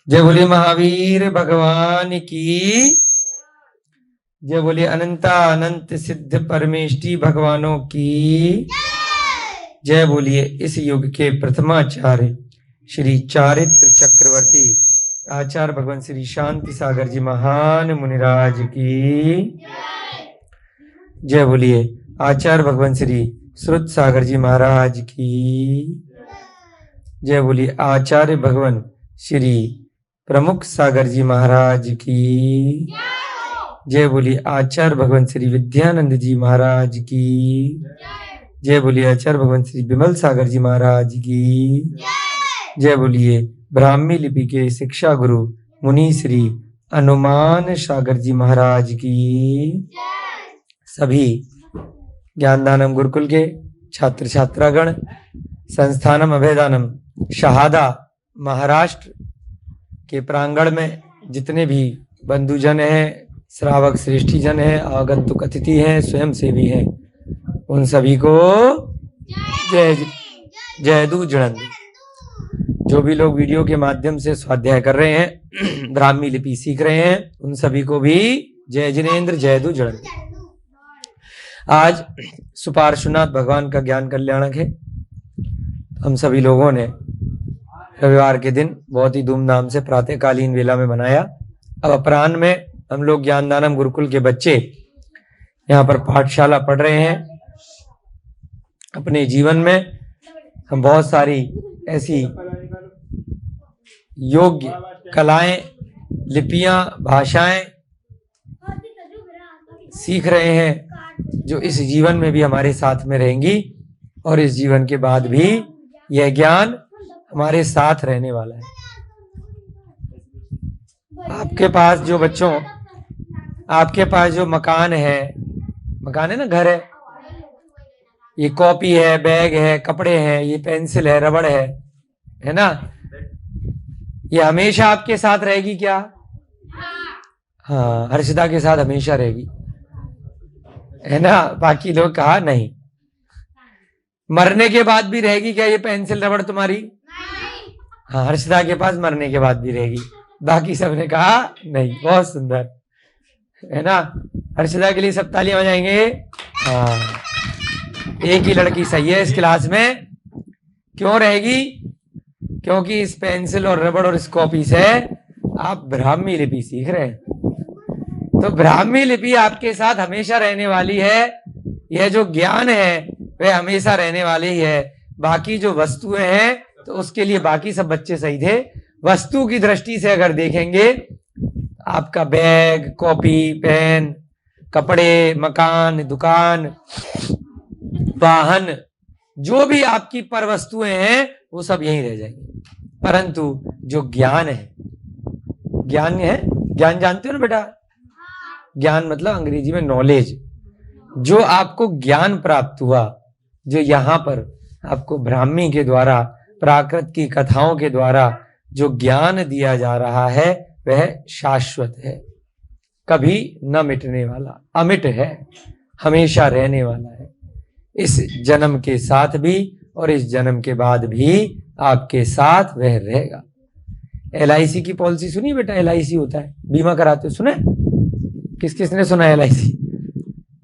जय बोलिए महावीर भगवान की। जय बोलिए अनंता अनंत सिद्ध परमेष्टि भगवानों की। जय बोलिए इस युग के प्रथमाचार्य श्री चारित्र चक्रवर्ती आचार्य भगवान श्री शांति सागर जी महान मुनिराज की। जय बोलिए आचार्य भगवान श्री श्रुत सागर जी महाराज की। जय बोलिए आचार्य भगवान श्री प्रमुख सागर जी महाराज की। जय बोलिए आचार्य भगवान श्री विद्यानंद जी महाराज की। जय बोलिए आचार्य भगवान श्री विमल सागर जी महाराज की। जय बोलिए ब्राह्मी लिपि के शिक्षा गुरु मुनि श्री अनुमान सागर जी महाराज की। सभी ज्ञानदानम गुरुकुल के छात्र छात्रागण, संस्थानम अभेदानम शहादा महाराष्ट्र के प्रांगण में जितने भी बंधुजन हैं, श्रावक श्रेष्ठी जन हैं, आगंतुक अतिथि हैं, स्वयं सेवी हैं, उन सभी को जय जयदू जड़ंद। जो भी लोग वीडियो के माध्यम से स्वाध्याय कर रहे हैं, ब्राह्मी लिपि सीख रहे हैं, उन सभी को भी जय जिनेन्द्र जयदू जड़ंद। आज सुपार्श्वनाथ भगवान का ज्ञान कल्याणक है। हम सभी लोगों ने रविवार के दिन बहुत ही धूमधाम से प्रातःकालीन वेला में मनाया। अब अपराह्न में हम लोग ज्ञानदानम गुरुकुल के बच्चे यहाँ पर पाठशाला पढ़ रहे हैं। अपने जीवन में हम बहुत सारी ऐसी योग्य कलाएं, लिपियां, भाषाएं सीख रहे हैं जो इस जीवन में भी हमारे साथ में रहेंगी और इस जीवन के बाद भी यह ज्ञान हमारे साथ रहने वाला है। आपके पास जो बच्चों, आपके पास जो मकान है ना, घर है, ये कॉपी है, बैग है, कपड़े हैं, ये पेंसिल है, रबड़ है ना, ये हमेशा आपके साथ रहेगी क्या? हाँ, हर्षदा के साथ हमेशा रहेगी, है ना। बाकी लोग कहा नहीं। मरने के बाद भी रहेगी क्या ये पेंसिल रबड़ तुम्हारी? हाँ, हर्षदा के पास मरने के बाद भी रहेगी। बाकी सबने कहा नहीं। बहुत सुंदर, है ना। हर्षदा के लिए सब तालियां बजाएंगे। हाँ, एक ही लड़की सही है इस क्लास में। क्यों रहेगी? क्योंकि इस पेंसिल और रबड़ और इस कॉपी से आप ब्राह्मी लिपि सीख रहे हैं। तो ब्राह्मी लिपि आपके साथ हमेशा रहने वाली है। यह जो ज्ञान है वह हमेशा रहने वाली ही है। बाकी जो वस्तुएं हैं तो उसके लिए बाकी सब बच्चे सही थे। वस्तु की दृष्टि से अगर देखेंगे, आपका बैग, कॉपी, पेन, कपड़े, मकान, दुकान, वाहन, जो भी आपकी पर वस्तुएं हैं वो सब यहीं रह जाएंगे। परंतु जो ज्ञान है, ज्ञान है, ज्ञान जानते हो ना बेटा? ज्ञान मतलब अंग्रेजी में नॉलेज। जो आपको ज्ञान प्राप्त हुआ, जो यहाँ पर आपको ब्राह्मी के द्वारा, प्राकृत की कथाओं के द्वारा जो ज्ञान दिया जा रहा है वह शाश्वत है, कभी न मिटने वाला, अमिट है, हमेशा रहने वाला है। इस जन्म के साथ भी और इस जन्म के बाद भी आपके साथ वह रहेगा। LIC की पॉलिसी सुनी बेटा? LIC होता है, बीमा कराते हो, सुने? किस किसने सुना LIC?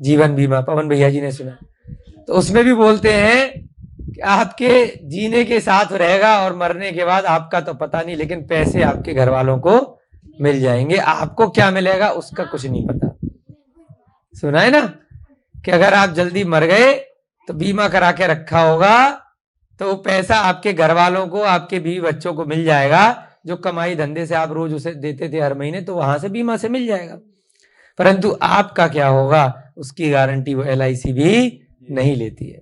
जीवन बीमा, पवन भैया जी ने सुना। तो उसमें भी बोलते हैं कि आपके जीने के साथ रहेगा और मरने के बाद आपका तो पता नहीं, लेकिन पैसे आपके घर वालों को मिल जाएंगे। आपको क्या मिलेगा उसका कुछ नहीं पता। सुना है ना कि अगर आप जल्दी मर गए तो बीमा करा के रखा होगा तो वो पैसा आपके घर वालों को, आपके बीवी बच्चों को मिल जाएगा। जो कमाई धंधे से आप रोज उसे देते थे हर महीने, तो वहां से बीमा से मिल जाएगा। परंतु आपका क्या होगा उसकी गारंटी वो LIC भी नहीं लेती है।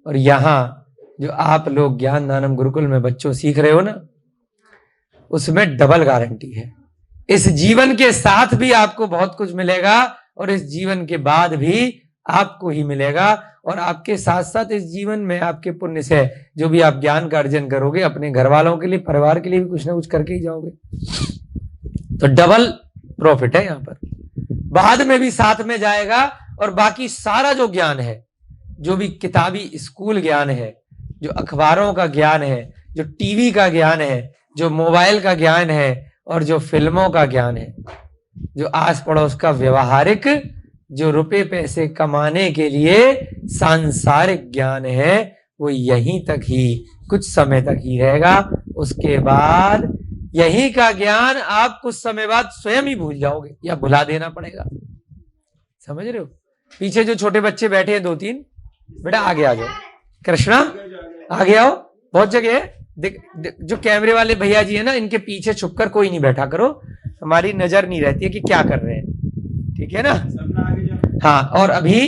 और यहाँ जो आप लोग ज्ञानदानम गुरुकुल में बच्चों सीख रहे हो ना, उसमें डबल गारंटी है। इस जीवन के साथ भी आपको बहुत कुछ मिलेगा और इस जीवन के बाद भी आपको ही मिलेगा। और आपके साथ साथ इस जीवन में आपके पुण्य से जो भी आप ज्ञान का अर्जन करोगे, अपने घर वालों के लिए, परिवार के लिए भी कुछ ना कुछ करके ही जाओगे। तो डबल प्रॉफिट है यहाँ पर। बाद में भी साथ में जाएगा। और बाकी सारा जो ज्ञान है, जो भी किताबी स्कूल ज्ञान है, जो अखबारों का ज्ञान है, जो टीवी का ज्ञान है, जो मोबाइल का ज्ञान है, और जो फिल्मों का ज्ञान है, जो आस पड़ोस का व्यवहारिक, जो रुपए पैसे कमाने के लिए सांसारिक ज्ञान है, वो यहीं तक ही, कुछ समय तक ही रहेगा। उसके बाद यही का ज्ञान आप कुछ समय बाद स्वयं ही भूल जाओगे या भुला देना पड़ेगा। समझ रहे हो? पीछे जो छोटे बच्चे बैठे हैं 2-3, बेटा आगे आ जाओ, कृष्णा आगे आओ, बहुत जगह है। जो कैमरे वाले भैया जी है ना, इनके पीछे छुपकर कोई नहीं बैठा करो, हमारी नजर नहीं रहती है कि क्या कर रहे हैं, ठीक है ना? हाँ, और अभी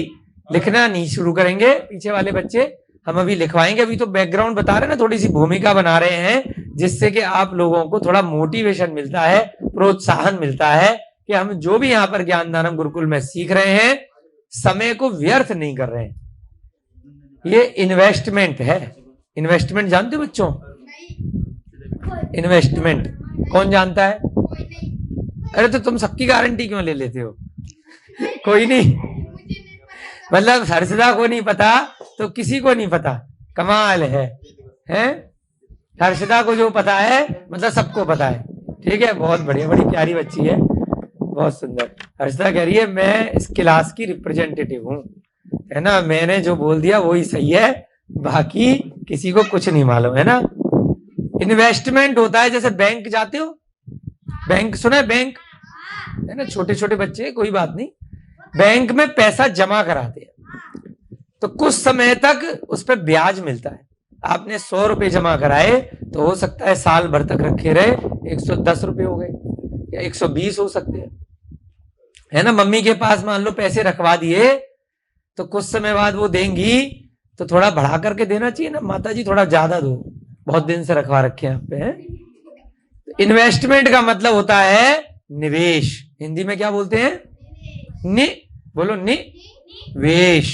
लिखना नहीं शुरू करेंगे पीछे वाले बच्चे, हम अभी लिखवाएंगे। अभी तो बैकग्राउंड बता रहे हैं ना, थोड़ी सी भूमिका बना रहे हैं, जिससे कि आप लोगों को थोड़ा मोटिवेशन मिलता है, प्रोत्साहन मिलता है कि हम जो भी यहाँ पर ज्ञानदानम गुरुकुल में सीख रहे हैं, समय को व्यर्थ नहीं कर रहे हैं। ये इन्वेस्टमेंट है। इन्वेस्टमेंट जानते हो बच्चों? इन्वेस्टमेंट कौन जानता है? अरे तो तुम सबकी गारंटी क्यों ले लेते हो? कोई नहीं, मतलब हर्षदा को नहीं पता तो किसी को नहीं पता, कमाल है, हैं? हर्षदा को जो पता है मतलब सबको पता है, ठीक है? बहुत बढ़िया, बड़ी प्यारी बच्ची है, बहुत सुंदर। हर्षदा कह रही है मैं इस क्लास की रिप्रेजेंटेटिव हूँ, है ना, मैंने जो बोल दिया वही सही है, बाकी किसी को कुछ नहीं मालूम, है ना? इन्वेस्टमेंट होता है, जैसे बैंक जाते हो, बैंक सुना है? बैंक है ना, छोटे छोटे बच्चे, कोई बात नहीं, बैंक में पैसा जमा कराते हैं तो कुछ समय तक उस पर ब्याज मिलता है। आपने 100 रुपए जमा कराए तो हो सकता है साल भर तक रखे रहे 110 रुपए हो गए या 120 हो सकते हैं, है ना? मम्मी के पास मान लो पैसे रखवा दिए तो कुछ समय बाद वो देंगी तो थोड़ा बढ़ा करके देना चाहिए ना, माता जी थोड़ा ज्यादा दो, बहुत दिन से रखवा रखे हैं आप पे। इन्वेस्टमेंट का मतलब होता है निवेश। हिंदी में क्या बोलते हैं? बोलो निवेश।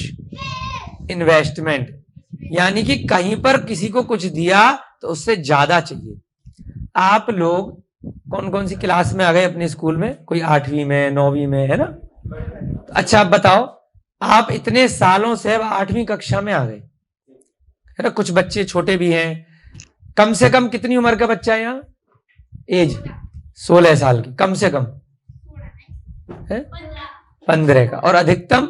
इन्वेस्टमेंट यानी कि कहीं पर किसी को कुछ दिया तो उससे ज्यादा चाहिए। आप लोग कौन कौन सी क्लास में आ गए अपने स्कूल में? कोई 8वीं में, 9वीं में, है ना? अच्छा आप बताओ, आप इतने सालों से अब 8वीं कक्षा में आ गए, है ना? कुछ बच्चे छोटे भी हैं। कम से कम कितनी उम्र का बच्चा है यहाँ? एज 16 साल की, कम से कम है 15 का, और अधिकतम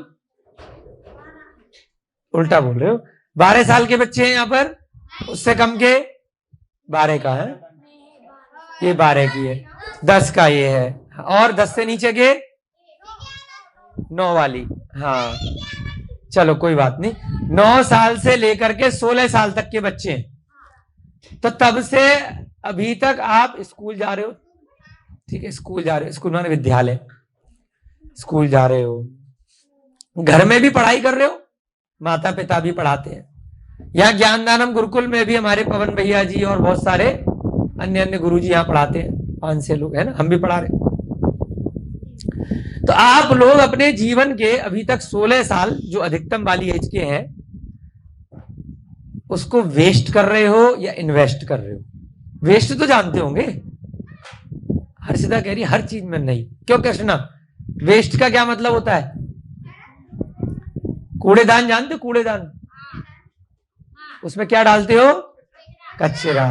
उल्टा बोल रहे हो, 12 साल के बच्चे हैं यहाँ पर, उससे कम के 12 का है, ये 12 की है, 10 का ये है, और 10 से नीचे के 9 वाली। हाँ चलो कोई बात नहीं, 9 साल से लेकर के 16 साल तक के बच्चे हैं, तो तब से अभी तक आप स्कूल जा रहे हो, ठीक है? स्कूल जा रहे हो, स्कूल माने विद्यालय, स्कूल जा रहे हो, घर में भी पढ़ाई कर रहे हो, माता पिता भी पढ़ाते हैं। यहाँ ज्ञानदानम गुरुकुल में भी हमारे पवन भैया जी और बहुत सारे अन्य अन्य गुरुजी यहाँ पढ़ाते हैं, 5-6 लोग, है ना? हम भी पढ़ा रहे। तो आप लोग अपने जीवन के अभी तक 16 साल जो अधिकतम वाली एज के हैं उसको वेस्ट कर रहे हो या इन्वेस्ट कर रहे हो? वेस्ट तो जानते होंगे, हर्षिता कह रही हर चीज में नहीं। क्यों कृष्णा? वेस्ट का क्या मतलब होता है? कूड़ेदान जानते हो? कूड़ेदान, उसमें क्या डालते हो? कचरा।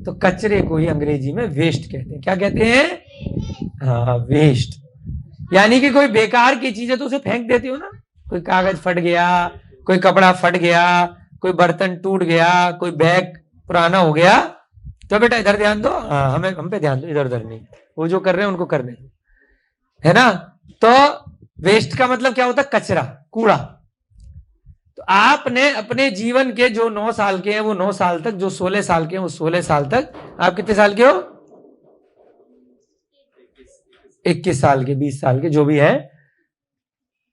तो कचरे को ही अंग्रेजी में वेस्ट कहते हैं। क्या कहते हैं? हाँ वेस्ट, यानी कि कोई बेकार की चीज है तो उसे फेंक देते हो ना। कोई कागज फट गया, कोई कपड़ा फट गया, कोई बर्तन टूट गया, कोई बैग पुराना हो गया, तो बेटा इधर ध्यान दो, हम पे ध्यान दो, इधर उधर नहीं, वो जो कर रहे हैं उनको करने दो, है ना? तो वेस्ट का मतलब क्या होता है? कचरा, कूड़ा। तो आपने अपने जीवन के जो 9 साल के हैं वो 9 साल तक, जो 16 साल के हैं वो 16 साल तक, आप कितने साल के हो? 21 साल के, 20 साल के, जो भी है।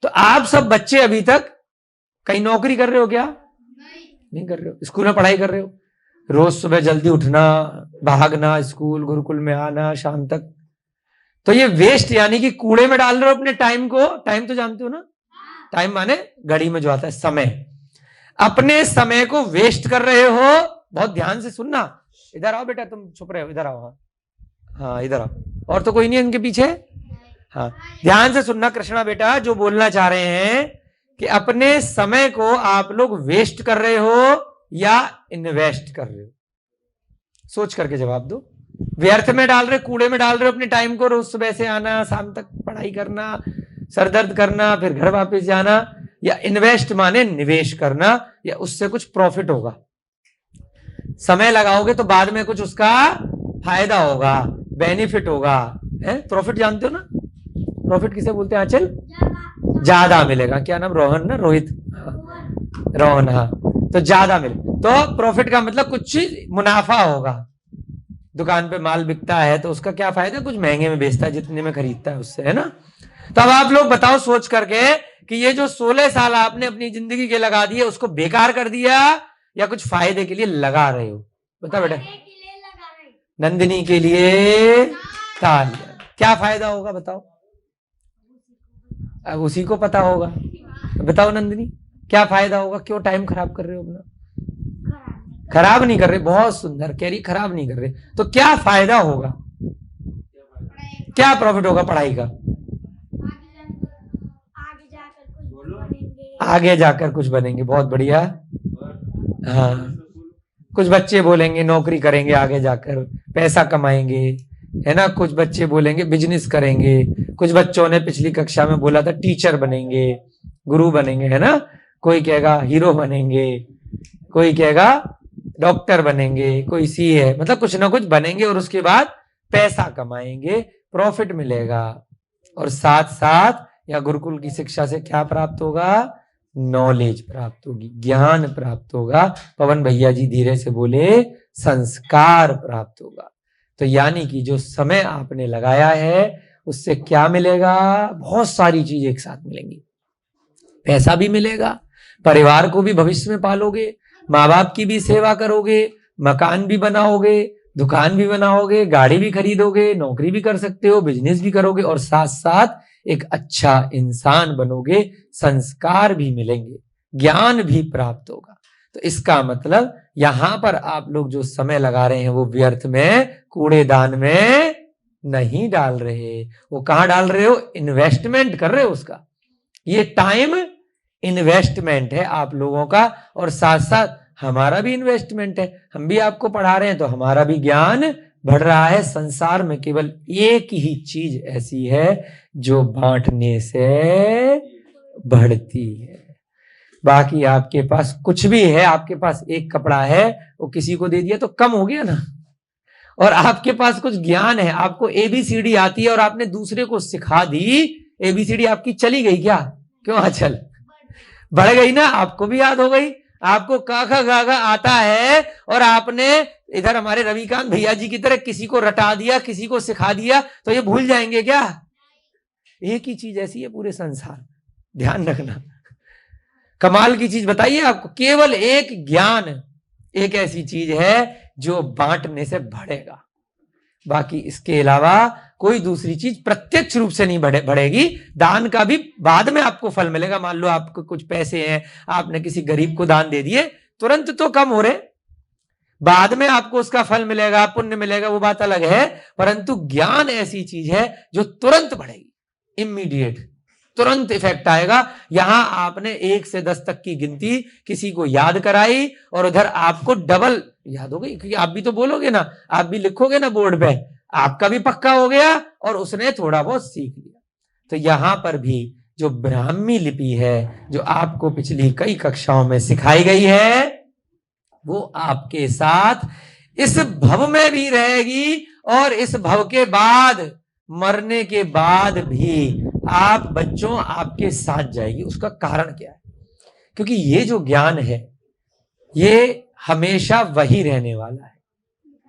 तो आप सब बच्चे अभी तक कहीं नौकरी कर रहे हो क्या? नहीं कर रहे हो। स्कूल में पढ़ाई कर रहे हो, रोज सुबह जल्दी उठना, भागना, स्कूल गुरुकुल में आना शाम तक। तो ये वेस्ट यानी कि कूड़े में डाल रहे हो अपने टाइम को। टाइम तो जानते हो ना? टाइम माने घड़ी में जो आता है समय। अपने समय को वेस्ट कर रहे हो। बहुत ध्यान से सुनना, इधर आओ बेटा, तुम छुप रहे हो, इधर आओ। हाँ इधर आओ, और तो कोई नहीं है इनके पीछे। हाँ ध्यान से सुनना कृष्णा बेटा, जो बोलना चाह रहे हैं कि अपने समय को आप लोग वेस्ट कर रहे हो या इन्वेस्ट कर रहे हो? सोच करके जवाब दो। व्यर्थ में डाल रहे, कूड़े में डाल रहे हो अपने टाइम को। रोज सुबह से आना, शाम तक पढ़ाई करना, सर दर्द करना, फिर घर वापस जाना। या इन्वेस्ट माने निवेश करना, या उससे कुछ प्रॉफिट होगा। समय लगाओगे तो बाद में कुछ उसका फायदा होगा, बेनिफिट होगा। प्रॉफिट जानते हो ना? प्रॉफिट किसे बोलते हैं आंचल? ज्यादा मिलेगा। क्या नाम? रोहन ना? रोहित? रोहन। हाँ, तो ज्यादा मिले तो प्रॉफिट का मतलब कुछ मुनाफा होगा। दुकान पे माल बिकता है तो उसका क्या फायदा? कुछ महंगे में बेचता है, जितने में खरीदता है उससे, है ना? तो अब आप लोग बताओ सोच करके कि ये जो 16 साल आपने अपनी जिंदगी के लगा दिए, उसको बेकार कर दिया या कुछ फायदे के लिए लगा रहे हो? बता बेटा। नंदिनी के लिए तालियां। क्या फायदा होगा बताओ? अब उसी को पता होगा। बताओ नंदिनी, क्या फायदा होगा? क्यों टाइम खराब कर रहे हो अपना? खराब नहीं कर रहे, बहुत सुंदर कह रही, खराब नहीं कर रहे। तो क्या फायदा होगा? क्या प्रॉफिट होगा पढ़ाई का? आगे जाकर कुछ बनेंगे। बहुत बढ़िया। हाँ, कुछ बच्चे बोलेंगे नौकरी करेंगे, आगे जाकर पैसा कमाएंगे, है ना? कुछ बच्चे बोलेंगे बिजनेस करेंगे। कुछ बच्चों ने पिछली कक्षा में बोला था टीचर बनेंगे, गुरु बनेंगे, है ना? कोई कहेगा हीरो बनेंगे, कोई कहेगा डॉक्टर बनेंगे, कोई सीए। मतलब कुछ ना कुछ बनेंगे और उसके बाद पैसा कमाएंगे, प्रॉफिट मिलेगा। और साथ साथ या गुरुकुल की शिक्षा से क्या प्राप्त होगा? नॉलेज प्राप्त होगी, ज्ञान प्राप्त होगा। पवन भैया जी धीरे से बोले, संस्कार प्राप्त होगा। तो यानी कि जो समय आपने लगाया है उससे क्या मिलेगा? बहुत सारी चीजें एक साथ मिलेंगी। पैसा भी मिलेगा, परिवार को भी भविष्य में पालोगे, माँ बाप की भी सेवा करोगे, मकान भी बनाओगे, दुकान भी बनाओगे, गाड़ी भी खरीदोगे, नौकरी भी कर सकते हो, बिजनेस भी करोगे, और साथ साथ एक अच्छा इंसान बनोगे, संस्कार भी मिलेंगे, ज्ञान भी प्राप्त होगा। तो इसका मतलब यहां पर आप लोग जो समय लगा रहे हैं वो व्यर्थ में, कूड़ेदान में नहीं डाल रहे। वो कहां डाल रहे हो? इन्वेस्टमेंट कर रहे हो उसका। ये टाइम इन्वेस्टमेंट है आप लोगों का, और साथ साथ हमारा भी इन्वेस्टमेंट है। हम भी आपको पढ़ा रहे हैं तो हमारा भी ज्ञान बढ़ रहा है। संसार में केवल एक ही चीज ऐसी है जो बांटने से बढ़ती है। बाकी आपके पास कुछ भी है, आपके पास एक कपड़ा है, वो किसी को दे दिया तो कम हो गया ना। और आपके पास कुछ ज्ञान है, आपको एबीसीडी आती है और आपने दूसरे को सिखा दी, एबीसीडी आपकी चली गई क्या? क्यों आंचल? बढ़ गई ना, आपको भी याद हो गई। आपको काका गागा आता है और आपने इधर हमारे रविकांत भैया जी की तरह किसी को रटा दिया, किसी को सिखा दिया, तो ये भूल जाएंगे क्या? एक ही चीज ऐसी है पूरे संसार, ध्यान रखना। कमाल की चीज बताइए आपको, केवल एक ज्ञान एक ऐसी चीज है जो बांटने से बढ़ेगा। बाकी इसके अलावा कोई दूसरी चीज प्रत्यक्ष रूप से नहीं बढ़ेगी। दान का भी बाद में आपको फल मिलेगा। मान लो आपको कुछ पैसे हैं, आपने किसी गरीब को दान दे दिए, तुरंत तो कम हो रहे, बाद में आपको उसका फल मिलेगा, पुण्य मिलेगा, वो बात अलग है। परंतु ज्ञान ऐसी चीज है जो तुरंत बढ़ेगी, इमीडिएट, तुरंत इफेक्ट आएगा। यहां आपने 1 से 10 तक की गिनती किसी को याद कराई और उधर आपको डबल याद हो गई, क्योंकि आप भी तो बोलोगे ना, आप भी लिखोगे ना बोर्ड पे, आपका भी पक्का हो गया और उसने थोड़ा बहुत सीख लिया। तो यहां पर भी जो ब्राह्मी लिपि है, जो आपको पिछली कई कक्षाओं में सिखाई गई है, वो आपके साथ इस भव में भी रहेगी और इस भव के बाद, मरने के बाद भी आप बच्चों आपके साथ जाएगी। उसका कारण क्या है? क्योंकि ये जो ज्ञान है ये हमेशा वही रहने वाला है,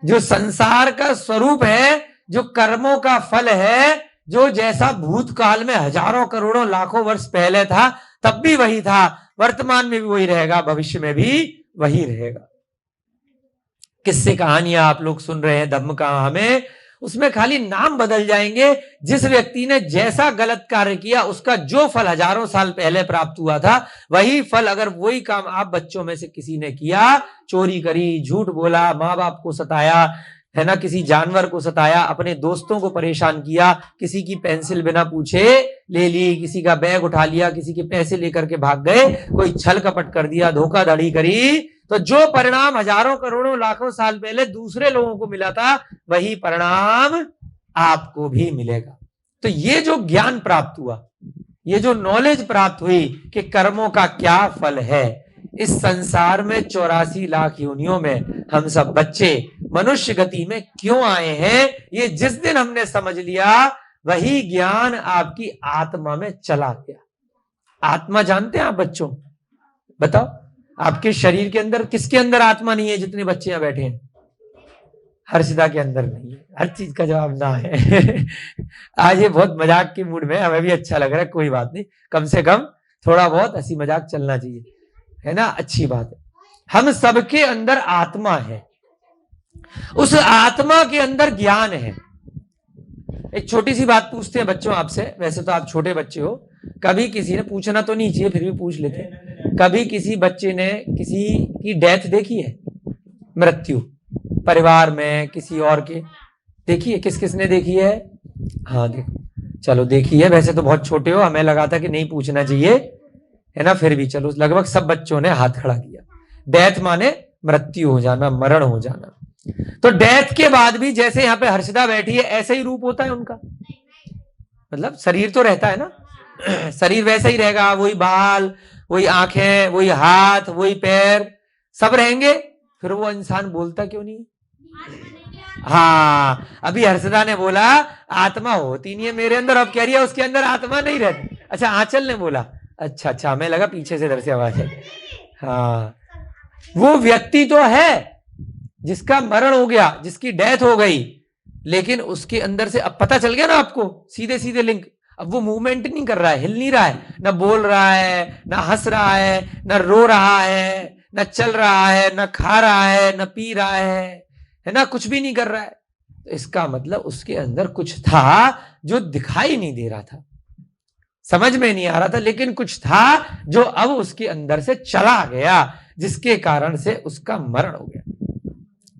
जो संसार का स्वरूप है, जो कर्मों का फल है, जो जैसा भूतकाल में हजारों करोड़ों लाखों वर्ष पहले था तब भी वही था, वर्तमान में भी वही रहेगा, भविष्य में भी वही रहेगा। किस्से कहानियां आप लोग सुन रहे हैं धम्म कहा हमें, उसमें खाली नाम बदल जाएंगे। जिस व्यक्ति ने जैसा गलत कार्य किया उसका जो फल हजारों साल पहले प्राप्त हुआ था, वही फल अगर वही काम आप बच्चों में से किसी ने किया, चोरी करी, झूठ बोला, माँ बाप को सताया, है ना, किसी जानवर को सताया, अपने दोस्तों को परेशान किया, किसी की पेंसिल बिना पूछे ले ली, किसी का बैग उठा लिया, किसी के पैसे लेकर के भाग गए, कोई छल कपट कर दिया, धोखाधड़ी करी, तो जो परिणाम हजारों करोड़ों लाखों साल पहले दूसरे लोगों को मिला था, वही परिणाम आपको भी मिलेगा। तो ये जो ज्ञान प्राप्त हुआ, ये जो नॉलेज प्राप्त हुई कि कर्मों का क्या फल है, इस संसार में 84 लाख योनियों में हम सब बच्चे मनुष्य गति में क्यों आए हैं, ये जिस दिन हमने समझ लिया, वही ज्ञान आपकी आत्मा में चला गया। आत्मा जानते हैं आप बच्चों? बताओ, आपके शरीर के अंदर किसके अंदर आत्मा नहीं है? जितने बच्चे यहां बैठे हैं, हर्षिता के अंदर नहीं है। हर चीज का जवाब ना है। आज ये बहुत मजाक के मूड में, हमें भी अच्छा लग रहा है, कोई बात नहीं, कम से कम थोड़ा बहुत हंसी मजाक चलना चाहिए, है ना, अच्छी बात है। हम सबके अंदर आत्मा है, उस आत्मा के अंदर ज्ञान है। एक छोटी सी बात पूछते हैं बच्चों आपसे, वैसे तो आप छोटे बच्चे हो, कभी किसी ने, पूछना तो नहीं चाहिए फिर भी पूछ लेते, कभी किसी बच्चे ने किसी की डेथ देखी है, मृत्यु, परिवार में किसी और के देखी है? किस किस ने देखी है? हाँ देखो, चलो देखी है, वैसे तो बहुत छोटे हो, हमें लगा था कि नहीं पूछना चाहिए, है ना, फिर भी चलो लगभग सब बच्चों ने हाथ खड़ा किया। डेथ माने मृत्यु हो जाना, मरण हो जाना। तो डेथ के बाद भी जैसे यहां पे हर्षिता बैठी है, ऐसे ही रूप होता है उनका, मतलब शरीर तो रहता है ना, शरीर वैसा ही रहेगा, वही बाल, वही आंखें, वही हाथ, वही पैर, सब रहेंगे, फिर वो इंसान बोलता क्यों नहीं? हाँ, अभी हर्षिता ने बोला आत्मा होती नहीं है मेरे अंदर, अब कह रही है उसके अंदर आत्मा नहीं रहती। अच्छा, आंचल ने बोला, अच्छा अच्छा, हमें लगा पीछे से इधर से आवाज है। हाँ, वो व्यक्ति तो है जिसका मरण हो गया, जिसकी डेथ हो गई, लेकिन उसके अंदर से अब पता चल गया ना आपको, सीधे सीधे लिंक। अब वो मूवमेंट नहीं कर रहा है, हिल नहीं रहा है, ना बोल रहा है, ना हंस रहा है, ना रो रहा है, ना चल रहा है, ना खा रहा है, ना पी रहा है ना, कुछ भी नहीं कर रहा है। तो इसका मतलब उसके अंदर कुछ था जो दिखाई नहीं दे रहा था, समझ में नहीं आ रहा था, लेकिन कुछ था जो अब उसके अंदर से चला गया, जिसके कारण से उसका मरण हो गया।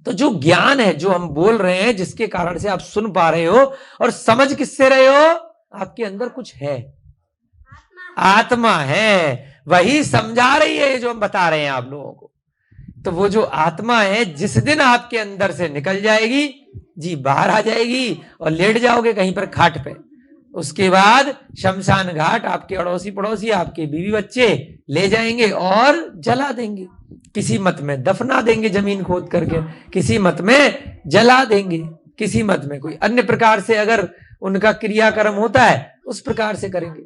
तो जो ज्ञान है, जो हम बोल रहे हैं, जिसके कारण से आप सुन पा रहे हो और समझ किससे रहे हो, आपके अंदर कुछ है, आत्मा है, वही समझा रही है जो हम बता रहे हैं आप लोगों को। तो वो जो आत्मा है, जिस दिन आपके अंदर से निकल जाएगी जी, बाहर आ जाएगी और लेट जाओगे कहीं पर खाट पे, उसके बाद शमशान घाट आपके अड़ोसी पड़ोसी, आपके बीवी बच्चे ले जाएंगे और जला देंगे, किसी मत में दफना देंगे जमीन खोद करके, किसी मत में जला देंगे, किसी मत में कोई अन्य प्रकार से अगर उनका क्रियाकर्म होता है उस प्रकार से करेंगे।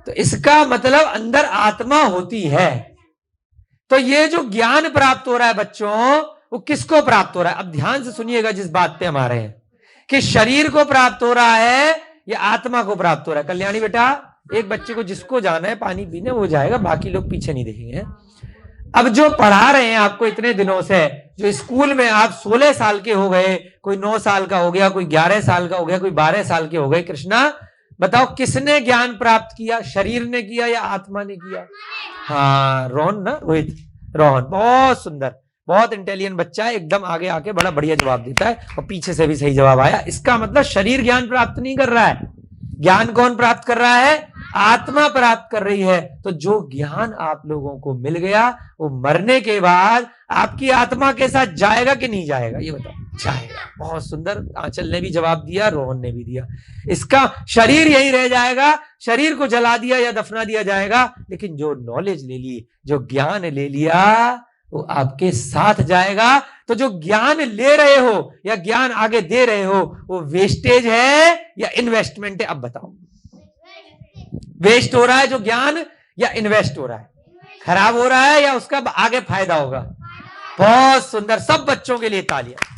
तो इसका मतलब अंदर आत्मा होती है। तो ये जो ज्ञान प्राप्त हो रहा है बच्चों, वो किसको प्राप्त हो रहा है? अब ध्यान से सुनिएगा जिस बात पे हमारे हैं, कि शरीर को प्राप्त हो रहा है या आत्मा को प्राप्त हो रहा है। कल्याणी बेटा, एक बच्चे को जिसको जाना है पानी पीने वो जाएगा, बाकी लोग पीछे नहीं देखेंगे। अब जो पढ़ा रहे हैं आपको इतने दिनों से, जो स्कूल में आप 16 साल के हो गए, कोई 9 साल का हो गया, कोई 11 साल का हो गया, कोई 12 साल के हो गए, कृष्णा बताओ किसने ज्ञान प्राप्त किया? शरीर ने किया या आत्मा ने किया? हाँ, रोहन ना, रोहित, रोहन, बहुत सुंदर, बहुत इंटेलिजेंट बच्चा है, एकदम आगे आके बड़ा बढ़िया जवाब देता है, और पीछे से भी सही जवाब आया। इसका मतलब शरीर ज्ञान प्राप्त नहीं कर रहा है, ज्ञान कौन प्राप्त कर रहा है? आत्मा प्राप्त कर रही है। तो जो ज्ञान आप लोगों को मिल गया, वो मरने के बाद आपकी आत्मा के साथ जाएगा कि नहीं जाएगा? ये बताओ। जाएगा। बहुत सुंदर, आंचल ने भी जवाब दिया, रोहन ने भी दिया। इसका शरीर यही रह जाएगा, शरीर को जला दिया या दफना दिया जाएगा, लेकिन जो नॉलेज ले ली, जो ज्ञान ले लिया, वो आपके साथ जाएगा। तो जो ज्ञान ले रहे हो या ज्ञान आगे दे रहे हो, वो वेस्टेज है या इन्वेस्टमेंट है? अब बताओ, वेस्ट हो रहा है जो ज्ञान या इन्वेस्ट हो रहा है? खराब हो रहा है या उसका आगे फायदा होगा? बहुत सुंदर, सब बच्चों के लिए तालियां।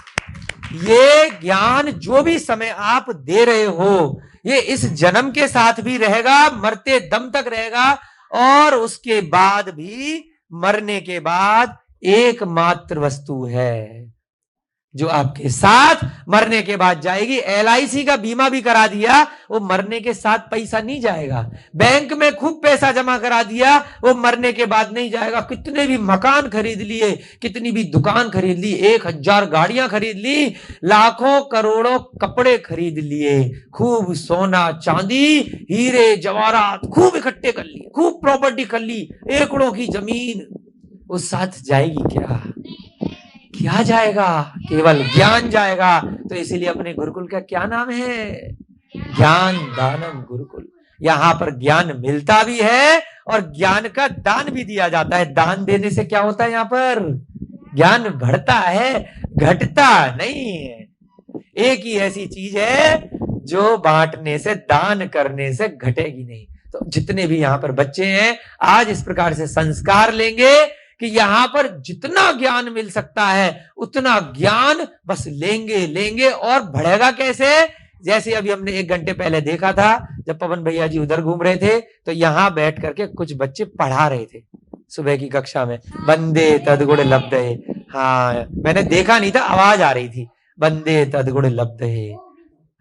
ये ज्ञान जो भी समय आप दे रहे हो, ये इस जन्म के साथ भी रहेगा, मरते दम तक रहेगा, और उसके बाद भी, मरने के बाद एकमात्र वस्तु है जो आपके साथ मरने के बाद जाएगी। LIC का बीमा भी करा दिया, वो मरने के साथ पैसा नहीं जाएगा। बैंक में खूब पैसा जमा करा दिया, वो मरने के बाद नहीं जाएगा। कितने भी मकान खरीद लिए, कितनी भी दुकान खरीद ली, 1000 गाड़ियां खरीद ली, लाखों करोड़ों कपड़े खरीद लिए, खूब सोना चांदी हीरे जवाहरात खूब इकट्ठे कर लिए, खूब प्रॉपर्टी कर ली, एकड़ों की जमीन, उस साथ जाएगी क्या? क्या जाएगा? केवल ज्ञान जाएगा। तो इसीलिए अपने गुरुकुल का क्या नाम है? ज्ञान दानम गुरुकुल। यहाँ पर ज्ञान मिलता भी है और ज्ञान का दान भी दिया जाता है। दान देने से क्या होता है? यहाँ पर ज्ञान बढ़ता है, घटता नहीं है। एक ही ऐसी चीज है जो बांटने से, दान करने से घटेगी नहीं। तो जितने भी यहाँ पर बच्चे हैं, आज इस प्रकार से संस्कार लेंगे कि यहाँ पर जितना ज्ञान मिल सकता है उतना ज्ञान बस लेंगे लेंगे। और बढ़ेगा कैसे? जैसे अभी हमने 1 घंटे पहले देखा था, जब पवन भैया जी उधर घूम रहे थे, तो यहाँ बैठ करके कुछ बच्चे पढ़ा रहे थे सुबह की कक्षा में, वंदे तद्गुण लब्धे। हाँ, मैंने देखा नहीं था, आवाज आ रही थी, वंदे तद्गुण लब्धे।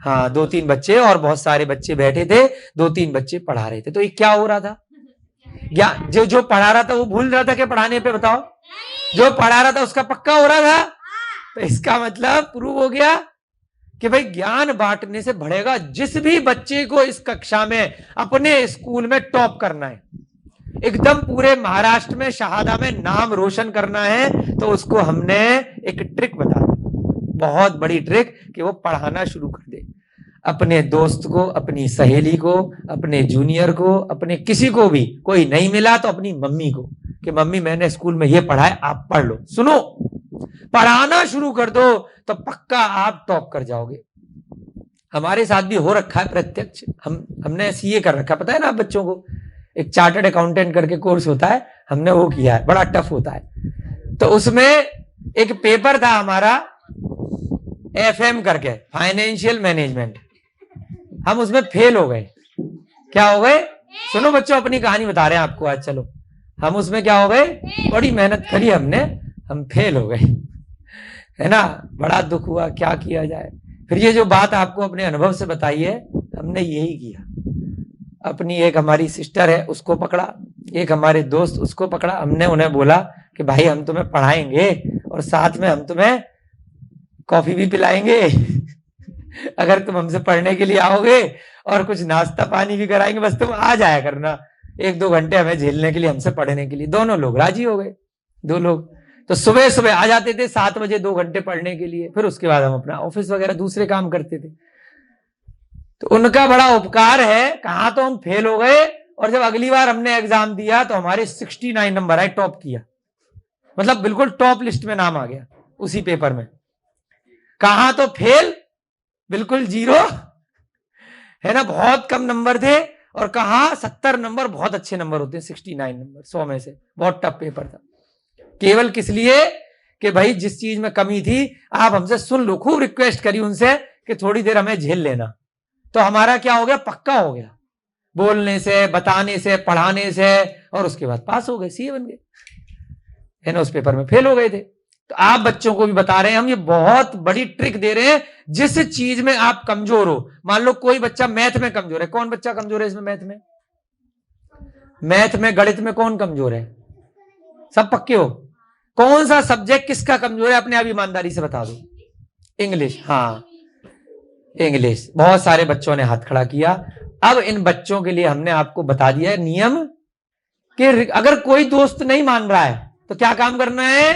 हाँ, 2-3 बच्चे और बहुत सारे बच्चे बैठे थे, 2-3 बच्चे पढ़ा रहे थे। तो ये क्या हो रहा था? या जो पढ़ा रहा था वो भूल रहा था कि पढ़ाने पे? बताओ, जो पढ़ा रहा था उसका पक्का हो रहा था। तो इसका मतलब प्रूव हो गया कि भाई ज्ञान बांटने से बढ़ेगा। जिस भी बच्चे को इस कक्षा में अपने स्कूल में टॉप करना है, एकदम पूरे महाराष्ट्र में, शहादा में नाम रोशन करना है, तो उसको हमने एक ट्रिक बता दी, बहुत बड़ी ट्रिक, कि वो पढ़ाना शुरू कर दे। अपने दोस्त को, अपनी सहेली को, अपने जूनियर को, अपने किसी को भी, कोई नहीं मिला तो अपनी मम्मी को, कि मम्मी मैंने स्कूल में ये पढ़ा है, आप पढ़ लो। सुनो, पढ़ाना शुरू कर दो तो पक्का आप टॉप कर जाओगे। हमारे साथ भी हो रखा है प्रत्यक्ष। हमने सीए कर रखा, पता है ना आप बच्चों को, एक चार्टर्ड अकाउंटेंट करके कोर्स होता है, हमने वो किया है, बड़ा टफ होता है। तो उसमें एक पेपर था हमारा, एफएम करके, फाइनेंशियल मैनेजमेंट। हम उसमें फेल हो गए। क्या हो गए? सुनो बच्चों, अपनी कहानी बता रहे हैं आपको आज। चलो, हम उसमें क्या हो गए? बड़ी मेहनत करी हमने, हम फेल हो गए, है ना। बड़ा दुख हुआ, क्या किया जाए। फिर ये जो बात आपको अपने अनुभव से बताई है, हमने यही किया। अपनी एक हमारी सिस्टर है, उसको पकड़ा, एक हमारे दोस्त, उसको पकड़ा। हमने उन्हें बोला कि भाई हम तुम्हें पढ़ाएंगे और साथ में हम तुम्हें कॉफी भी पिलाएंगे अगर तुम हमसे पढ़ने के लिए आओगे, और कुछ नाश्ता पानी भी कराएंगे, बस तुम आ जाया करना 1-2 घंटे हमें झेलने के लिए, हमसे पढ़ने के लिए। दोनों लोग राजी हो गए, 2 लोग। तो सुबह सुबह आ जाते थे 7 बजे 2 घंटे पढ़ने के लिए। फिर उसके बाद हम अपना ऑफिस वगैरह दूसरे काम करते थे। तो उनका बड़ा उपकार है। कहा तो हम फेल हो गए, और जब अगली बार हमने एग्जाम दिया तो हमारे 69 नंबर आए, टॉप किया, मतलब बिल्कुल टॉप लिस्ट में नाम आ गया उसी पेपर में। कहा तो फेल, बिल्कुल 0, है ना, बहुत कम नंबर थे। और कहा 70 नंबर बहुत अच्छे नंबर होते हैं, 69 नंबर 100 में से। बहुत टफ पेपर था। केवल किस लिए? कि भाई जिस चीज में कमी थी आप हमसे सुन लो, खूब रिक्वेस्ट करी उनसे कि थोड़ी देर हमें झेल लेना। तो हमारा क्या हो गया? पक्का हो गया, बोलने से, बताने से, पढ़ाने से, और उसके बाद पास हो गए, सीए बन गए, है ना। उस पेपर में फेल हो गए थे। तो आप बच्चों को भी बता रहे हैं हम, ये बहुत बड़ी ट्रिक दे रहे हैं। जिस चीज में आप कमजोर हो, मान लो कोई बच्चा मैथ में कमजोर है। कौन बच्चा कमजोर है इसमें? मैथ में, गणित में कौन कमजोर है? सब पक्के हो? कौन सा सब्जेक्ट किसका कमजोर है? अपने आप ईमानदारी से बता दो। इंग्लिश। हाँ, इंग्लिश। बहुत सारे बच्चों ने हाथ खड़ा किया। अब इन बच्चों के लिए हमने आपको बता दिया है नियम, कि अगर कोई दोस्त नहीं मान रहा है तो क्या काम करना है?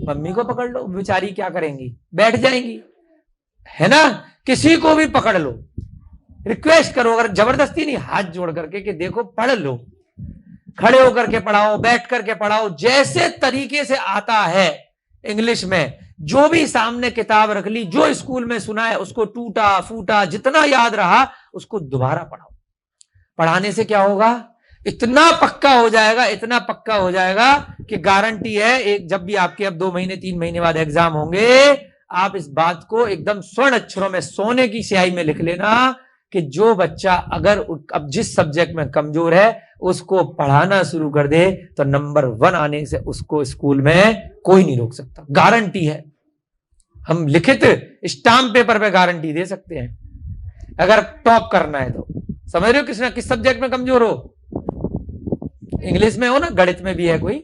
मम्मी को पकड़ लो, बेचारी क्या करेंगी, बैठ जाएंगी, है ना। किसी को भी पकड़ लो, रिक्वेस्ट करो, अगर जबरदस्ती नहीं, हाथ जोड़ करके कि देखो पढ़ लो। खड़े होकर के पढ़ाओ, बैठ करके पढ़ाओ, जैसे तरीके से आता है। इंग्लिश में जो भी सामने किताब रख ली, जो स्कूल में सुना है उसको टूटा फूटा जितना याद रहा उसको दोबारा पढ़ाओ। पढ़ाने से क्या होगा? इतना पक्का हो जाएगा, इतना पक्का हो जाएगा कि गारंटी है, एक जब भी आपके अब 2 महीने 3 महीने बाद एग्जाम होंगे, आप इस बात को एकदम स्वर्ण अक्षरों में, सोने की स्याही में लिख लेना कि जो बच्चा अगर अब जिस सब्जेक्ट में कमजोर है उसको पढ़ाना शुरू कर दे तो नंबर 1 आने से उसको स्कूल में कोई नहीं रोक सकता। गारंटी है, हम लिखित स्टाम्प पेपर पे गारंटी दे सकते हैं। अगर टॉप करना है तो समझ रहे हो, किस सब्जेक्ट में कमजोर हो, इंग्लिश में हो ना, गणित में भी है कोई,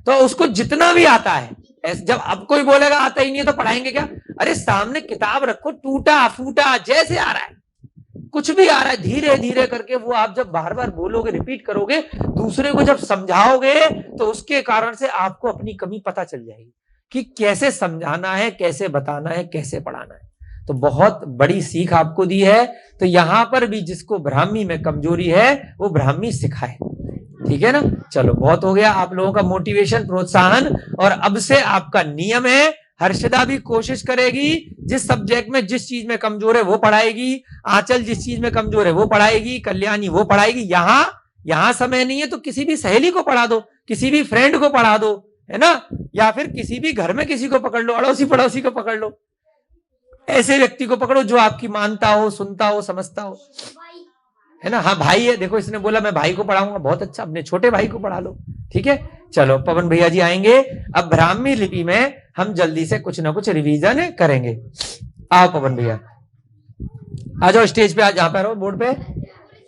तो उसको जितना भी आता है, जब अब कोई बोलेगा आता ही नहीं है तो पढ़ाएंगे क्या? अरे सामने किताब रखो, टूटा फूटा जैसे आ रहा है, कुछ भी आ रहा है, धीरे धीरे करके वो आप जब बार बार बोलोगे, रिपीट करोगे, दूसरे को जब समझाओगे, तो उसके कारण से आपको अपनी कमी पता चल जाएगी कि कैसे समझाना है, कैसे बताना है, कैसे पढ़ाना है। तो बहुत बड़ी सीख आपको दी है। तो यहां पर भी जिसको ब्राह्मी में कमजोरी है वो ब्राह्मी सिखाए, ठीक है ना। चलो बहुत हो गया आप लोगों का मोटिवेशन, प्रोत्साहन। और अब से आपका नियम है, हर्षदा भी कोशिश करेगी, जिस सब्जेक्ट में जिस चीज में कमजोर है वो पढ़ाएगी, आंचल जिस चीज में कमजोर है वो पढ़ाएगी, कल्याणी वो पढ़ाएगी। यहां समय नहीं है तो किसी भी सहेली को पढ़ा दो, किसी भी फ्रेंड को पढ़ा दो, है ना, या फिर किसी भी घर में किसी को पकड़ लो, अड़ोसी पड़ोसी को पकड़ लो, ऐसे व्यक्ति को पकड़ो जो आपकी मानता हो, सुनता हो, समझता हो, है ना। हाँ भाई है, देखो इसने बोला मैं भाई को पढ़ाऊंगा, बहुत अच्छा, अपने छोटे भाई को पढ़ा लो, ठीक है। चलो पवन भैया जी आएंगे। अब ब्राह्मी लिपि में हम जल्दी से कुछ ना कुछ रिवीजन करेंगे। आओ पवन भैया, आ जाओ स्टेज पे, आज जहां पर हो बोर्ड पे।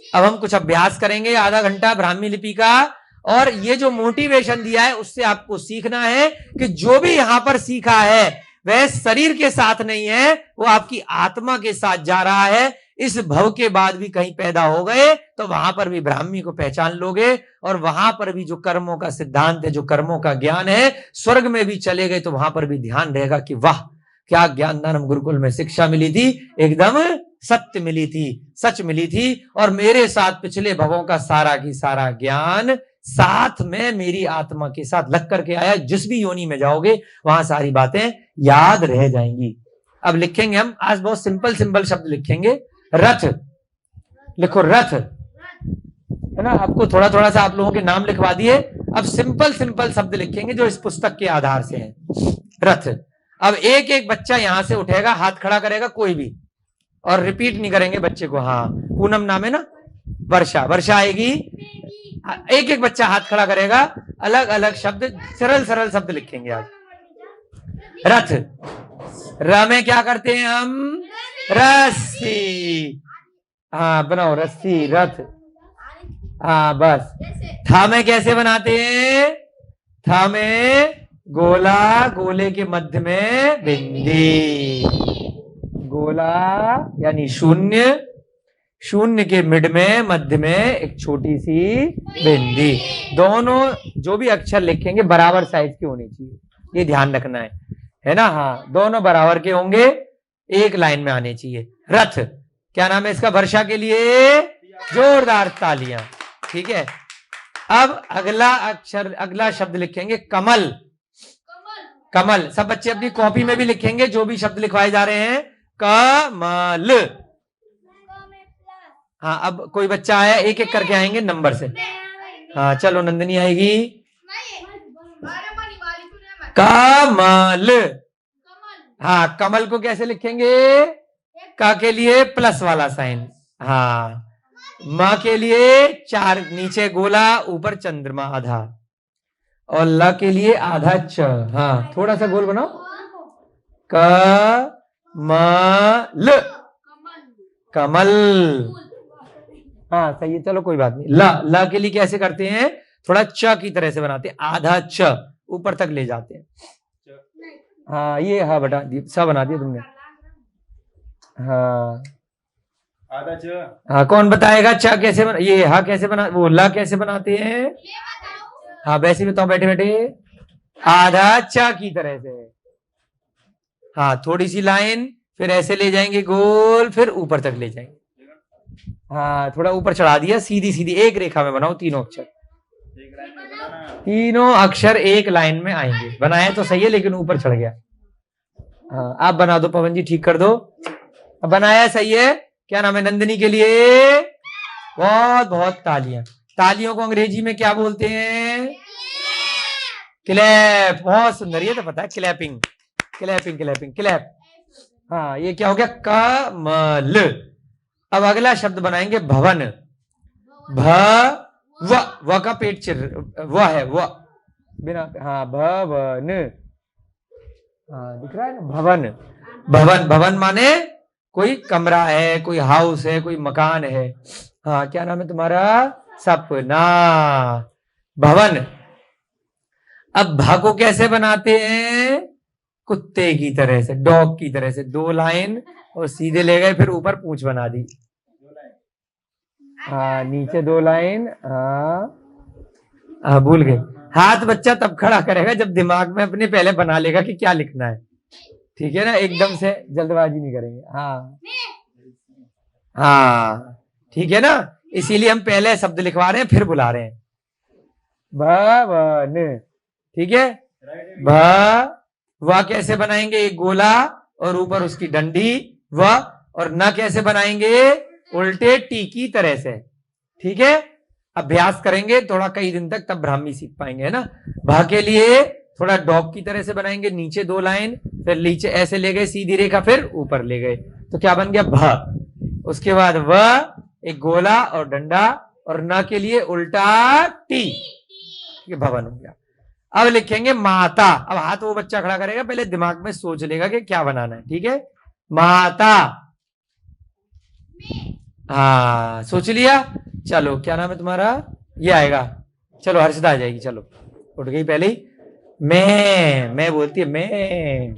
अब हम कुछ अभ्यास करेंगे आधा घंटा ब्राह्मी लिपि का, और ये जो मोटिवेशन दिया है उससे आपको सीखना है कि जो भी यहां पर सीखा है वह शरीर के साथ नहीं है, वो आपकी आत्मा के साथ जा रहा है। इस भव के बाद भी कहीं पैदा हो गए तो वहां पर भी ब्राह्मी को पहचान लोगे, और वहां पर भी जो कर्मों का सिद्धांत है, जो कर्मों का ज्ञान है, स्वर्ग में भी चले गए तो वहां पर भी ध्यान रहेगा कि वाह क्या ज्ञानदानम गुरुकुल में शिक्षा मिली थी, एकदम सत्य मिली थी, सच मिली थी, और मेरे साथ पिछले भवों का सारा की सारा ज्ञान साथ में मेरी आत्मा के साथ लग करके आया। जिस भी योनि में जाओगे वहां सारी बातें याद रह जाएंगी। अब लिखेंगे हम, आज बहुत सिंपल सिंपल शब्द लिखेंगे। रथ लिखो, रथ, है ना। आपको थोड़ा थोड़ा सा आप लोगों के नाम लिखवा दिए। अब सिंपल सिंपल शब्द लिखेंगे जो इस पुस्तक के आधार से हैं। रथ। अब एक एक बच्चा यहां से उठेगा, हाथ खड़ा करेगा कोई भी, और रिपीट नहीं करेंगे बच्चे को। हाँ पूनम नाम है ना, वर्षा, वर्षा आएगी। एक एक बच्चा हाथ खड़ा करेगा, अलग अलग शब्द, सरल सरल शब्द लिखेंगे आज। रथ, र में क्या करते हैं हम, रस्सी। हाँ बनाओ रस्सी, रथ। हाँ बस। था में कैसे बनाते हैं, था में गोला, गोले के मध्य में बिंदी, गोला यानी शून्य, शून्य के मिड में मध्य में एक छोटी सी बिंदी। दोनों जो भी अक्षर लिखेंगे बराबर साइज के होने चाहिए, ये ध्यान रखना है ना। हाँ दोनों बराबर के होंगे, एक लाइन में आने चाहिए। रथ, क्या नाम है इसका, वर्षा के लिए जोरदार तालियां, ठीक है। अब अगला अक्षर, अगला शब्द लिखेंगे कमल। कमल, सब बच्चे अपनी कॉपी में भी लिखेंगे जो भी शब्द लिखवाए जा रहे हैं। कमल। हाँ अब कोई बच्चा आया, एक एक करके आएंगे नंबर से। हाँ चलो नंदिनी आएगी। कमल। हाँ कमल को कैसे लिखेंगे, का के लिए प्लस वाला साइन, हाँ माँ के लिए चार, नीचे गोला ऊपर चंद्रमा आधा, और ल के लिए आधा च। हाँ थोड़ा सा गोल बनाओ, कमल, कमल। हाँ सही है, चलो कोई बात नहीं। ल के लिए कैसे करते हैं, थोड़ा च की तरह से बनाते हैं, आधा च ऊपर तक ले जाते हैं। हाँ ये हाँ बता दिया, सा बना दिया तुमने। हाँ आधा च। हाँ कौन बताएगा च कैसे बना, ये हाँ कैसे बना, वो ला कैसे बनाते हैं। हाँ वैसे बताओ बैठे बैठे, आधा च की तरह से। हाँ थोड़ी सी लाइन, फिर ऐसे ले जाएंगे गोल, फिर ऊपर तक ले जाएंगे। हाँ थोड़ा ऊपर चढ़ा दिया, सीधी सीधी एक रेखा में बनाओ तीनों अक्षर, तीनों अक्षर एक लाइन में आएंगे। बनाया तो सही है लेकिन ऊपर चढ़ गया। हाँ आप बना दो पवन जी, ठीक कर दो। बनाया सही है। क्या नाम है नंदिनी के लिए, बहुत बहुत तालियां। तालियों को अंग्रेजी में क्या बोलते हैं, क्लैप। बहुत सुंदर, ये तो पता है, क्लैपिंग, क्लैपिंग, क्लैपिंग, क्लैप। हाँ ये क्या हो गया, कमल। अब अगला शब्द बनाएंगे भवन। व का पेट चिर, व है, व बिना, हाँ भवन। हाँ दिख रहा है ना, भवन। भवन, भवन माने कोई कमरा है, कोई हाउस है, कोई मकान है। हाँ क्या नाम है तुम्हारा, सपना, भवन। अब भ को कैसे बनाते हैं, कुत्ते की तरह से, डॉग की तरह से, दो लाइन और सीधे ले गए, फिर ऊपर पूंछ बना दी। हाँ नीचे 2 लाइन, हाँ भूल गए। हाथ बच्चा तब खड़ा करेगा जब दिमाग में अपने पहले बना लेगा कि क्या लिखना है, ठीक है ना, एकदम से जल्दबाजी नहीं करेंगे। हाँ हाँ ठीक है ना, इसीलिए हम पहले शब्द लिखवा रहे हैं फिर बुला रहे हैं। भवन, ठीक है। वह कैसे बनाएंगे, एक गोला और ऊपर उसकी डंडी, वह, और न कैसे बनाएंगे, उल्टे टी की तरह से, ठीक है। अभ्यास करेंगे थोड़ा कई दिन तक, तब ब्राह्मी सीख पाएंगे, है ना। भा के लिए थोड़ा डॉग की तरह से बनाएंगे, नीचे 2 लाइन, फिर नीचे ऐसे ले गए सीधी रेखा, फिर ऊपर ले गए, तो क्या बन गया, भ। उसके बाद व, एक गोला और डंडा, और न के लिए उल्टा टी, ये भवन हो गया। अब लिखेंगे माता। अब हाथ वो बच्चा खड़ा करेगा, पहले दिमाग में सोच लेगा कि क्या बनाना है, ठीक है। माता, हाँ सोच लिया। चलो क्या नाम है तुम्हारा, ये आएगा, चलो हर्षदा आ जाएगी, चलो उठ गई पहले ही। मैं बोलती है मैं,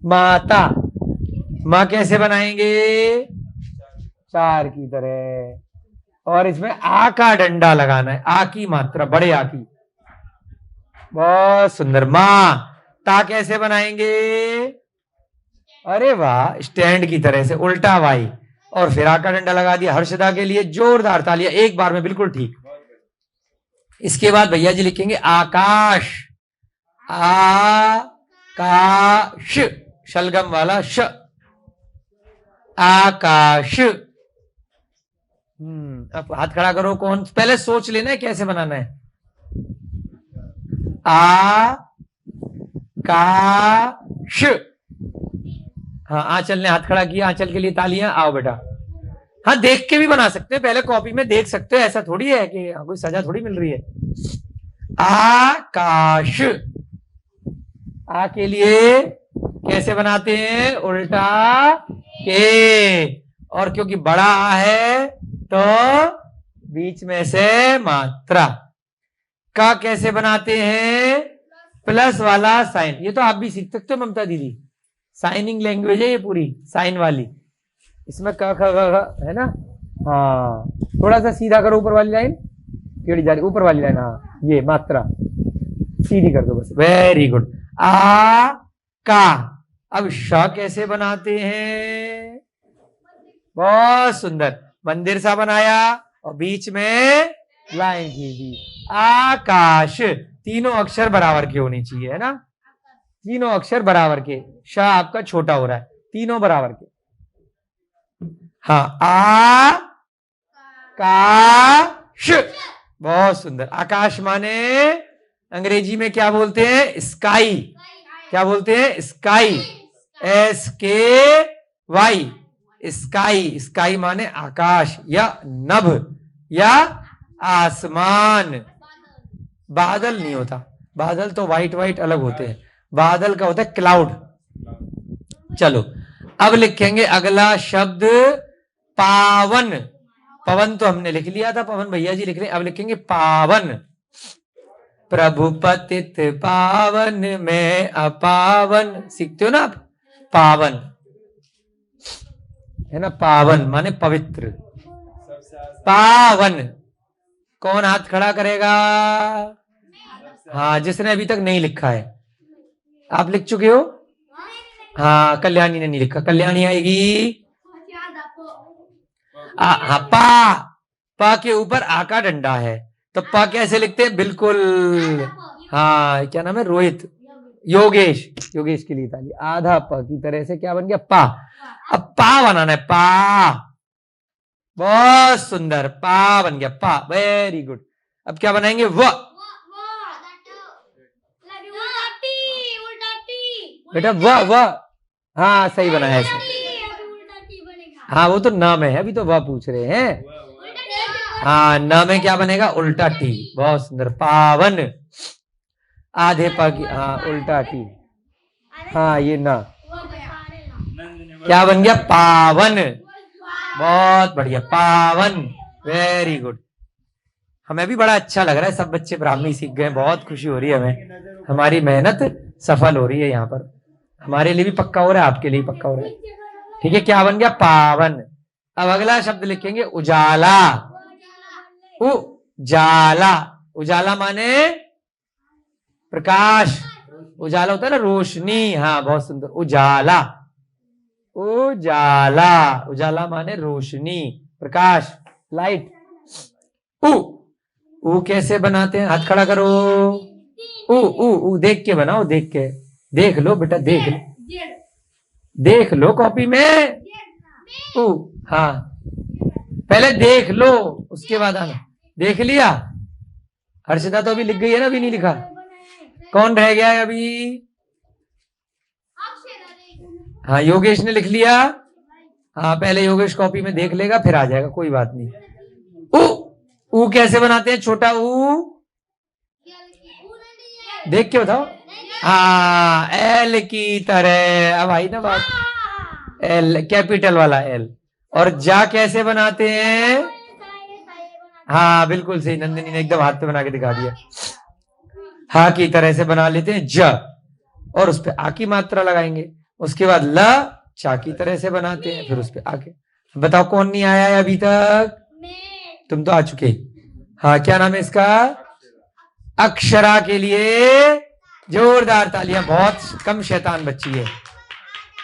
माता। माँ कैसे बनाएंगे, 4 की तरह, और इसमें आ का डंडा लगाना है, आ की मात्रा, बड़े आ की, बहुत सुंदर। माँ। ता कैसे बनाएंगे, अरे वाह, स्टैंड की तरह से, उल्टा वाई, और फिर आ का डंडा लगा दिया। हर्षदा के लिए जोरदार तालियां, एक बार में बिल्कुल ठीक। इसके बाद भैया जी लिखेंगे आकाश, आकाश, शलगम वाला श, आकाश। अब हाथ खड़ा करो, कौन पहले सोच लेना है कैसे बनाना है। आकाश, हाँ आंचल ने हाथ खड़ा किया, आंचल के लिए तालियां। आओ बेटा, हाँ देख के भी बना सकते हैं, पहले कॉपी में देख सकते हो, ऐसा थोड़ी है कि कोई सजा थोड़ी मिल रही है। आकाश, आ के लिए कैसे बनाते हैं, उल्टा के, और क्योंकि बड़ा आ है तो बीच में से मात्रा। का कैसे बनाते हैं, प्लस वाला साइन, ये तो आप भी सीख सकते हो ममता दीदी, साइनिंग लैंग्वेज है ये पूरी, साइन वाली, इसमें क ख है ना। हाँ थोड़ा सा सीधा करो, ऊपर वाली लाइन टेढ़ी जा रही, ऊपर वाली लाइन, हाँ ये मात्रा सीधी कर दो बस, वेरी गुड। आ का। अब श कैसे बनाते हैं, बहुत सुंदर, मंदिर सा बनाया और बीच में लाइन खींची। आकाश, तीनों अक्षर बराबर के होने चाहिए, है ना, तीनों अक्षर बराबर के, श आपका छोटा हो रहा है, तीनों बराबर के। हाँ आकाश, बहुत सुंदर। आकाश माने अंग्रेजी में क्या बोलते हैं, स्काई, क्या बोलते हैं, स्काई, SKY, स्काई। स्काई माने आकाश या नभ या आसमान। बादल नहीं होता, बादल तो व्हाइट व्हाइट अलग होते हैं, बादल का होता है क्लाउड। चलो अब लिखेंगे अगला शब्द पावन। पवन तो हमने लिख लिया था, पवन भैया जी लिख रहे हैं, अब लिखेंगे पावन। प्रभु पतित पावन में अपावन, सीखते हो ना आप, पावन है ना, पावन माने पवित्र। पावन, कौन हाथ खड़ा करेगा, हाँ जिसने अभी तक नहीं लिखा है, आप लिख चुके हो, हाँ कल्याणी ने नहीं लिखा, कल्याणी आएगी। हाँ पा के ऊपर आ का डंडा है, तो पा कैसे लिखते हैं, बिल्कुल, हाँ क्या नाम है, रोहित, योगेश, योगेश के लिए ताली। आधा प की तरह से क्या बन गया, पा। अब पा बनाना है, पा, बहुत सुंदर, पा बन गया, पा, वेरी गुड। अब क्या बनाएंगे, व, बेटा व, हाँ सही बना है ऐसे, हाँ वो तो नाम है, अभी तो वह पूछ रहे हैं, हाँ नाम में क्या बनेगा, उल्टा टी, बहुत सुंदर। पावन, आधे पा की, हाँ उल्टा टी, हाँ ये ना, क्या बन गया, पावन, बहुत बढ़िया, पावन, वेरी गुड। हमें भी बड़ा अच्छा लग रहा है, सब बच्चे ब्राह्मी सीख गए, बहुत खुशी हो रही है हमें, हमारी मेहनत सफल हो रही है यहाँ पर, हमारे लिए भी पक्का हो रहा है, आपके लिए पक्का हो रहा है, ठीक है। क्या बन गया, पावन। अब अगला शब्द लिखेंगे उजाला। उजाला, उजाला माने प्रकाश। उजाला होता है ना रोशनी, हाँ बहुत सुंदर। उजाला, उजाला, उजाला माने रोशनी, प्रकाश, लाइट। उ कैसे बनाते हैं? हाथ खड़ा करो। उ देख के बनाओ, देख के। देख लो बेटा, देख लो, देख लो कॉपी में। हाँ पहले देख लो उसके बाद आना। देख लिया? हर्षिता तो अभी लिख गई है ना, अभी नहीं लिखा। कौन रह गया है अभी? हाँ योगेश ने लिख लिया। हाँ पहले योगेश कॉपी में देख लेगा, फिर आ जाएगा, कोई बात नहीं। उ कैसे बनाते हैं? छोटा उ देख के बताओ। हाँ एल की तरह। अब आई ना बात, एल कैपिटल वाला एल। और जा कैसे बनाते हैं? हाँ बिल्कुल सही, नंदिनी ने एकदम हाथ पे बना के दिखा दिया। हा की तरह से बना लेते हैं ज, और उस पे आ की मात्रा लगाएंगे। उसके बाद ल चा की तरह से बनाते हैं, फिर उस पे आके। बताओ कौन नहीं आया है अभी तक? तुम तो आ चुके। हाँ क्या नाम है इसका? अक्षरा के लिए जोरदार तालियां। बहुत कम शैतान बच्ची है,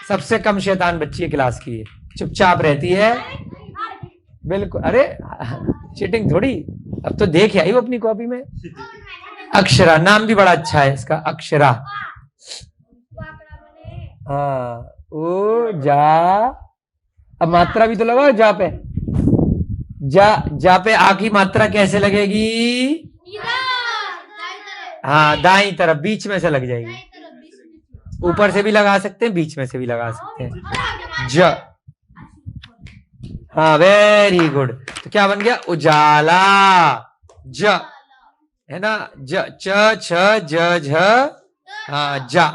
सबसे कम शैतान बच्ची है क्लास की है, चुपचाप रहती है बिल्कुल। अरे चीटिंग थोड़ी, अब तो देख आई वो अपनी कॉपी में। अक्षरा नाम भी बड़ा अच्छा है इसका, अक्षरा। हाँ ओ जा, अब मात्रा भी तो लगाओ जा पे। जा पे आ की मात्रा कैसे लगेगी? हाँ दाईं तरफ, बीच में से लग जाएगी। ऊपर से भी लगा सकते हैं, बीच में से भी लगा सकते हैं। ज, हाँ वेरी गुड। तो क्या बन गया? उजाला। ज है ना, ज च छ ज झ, हाँ जा।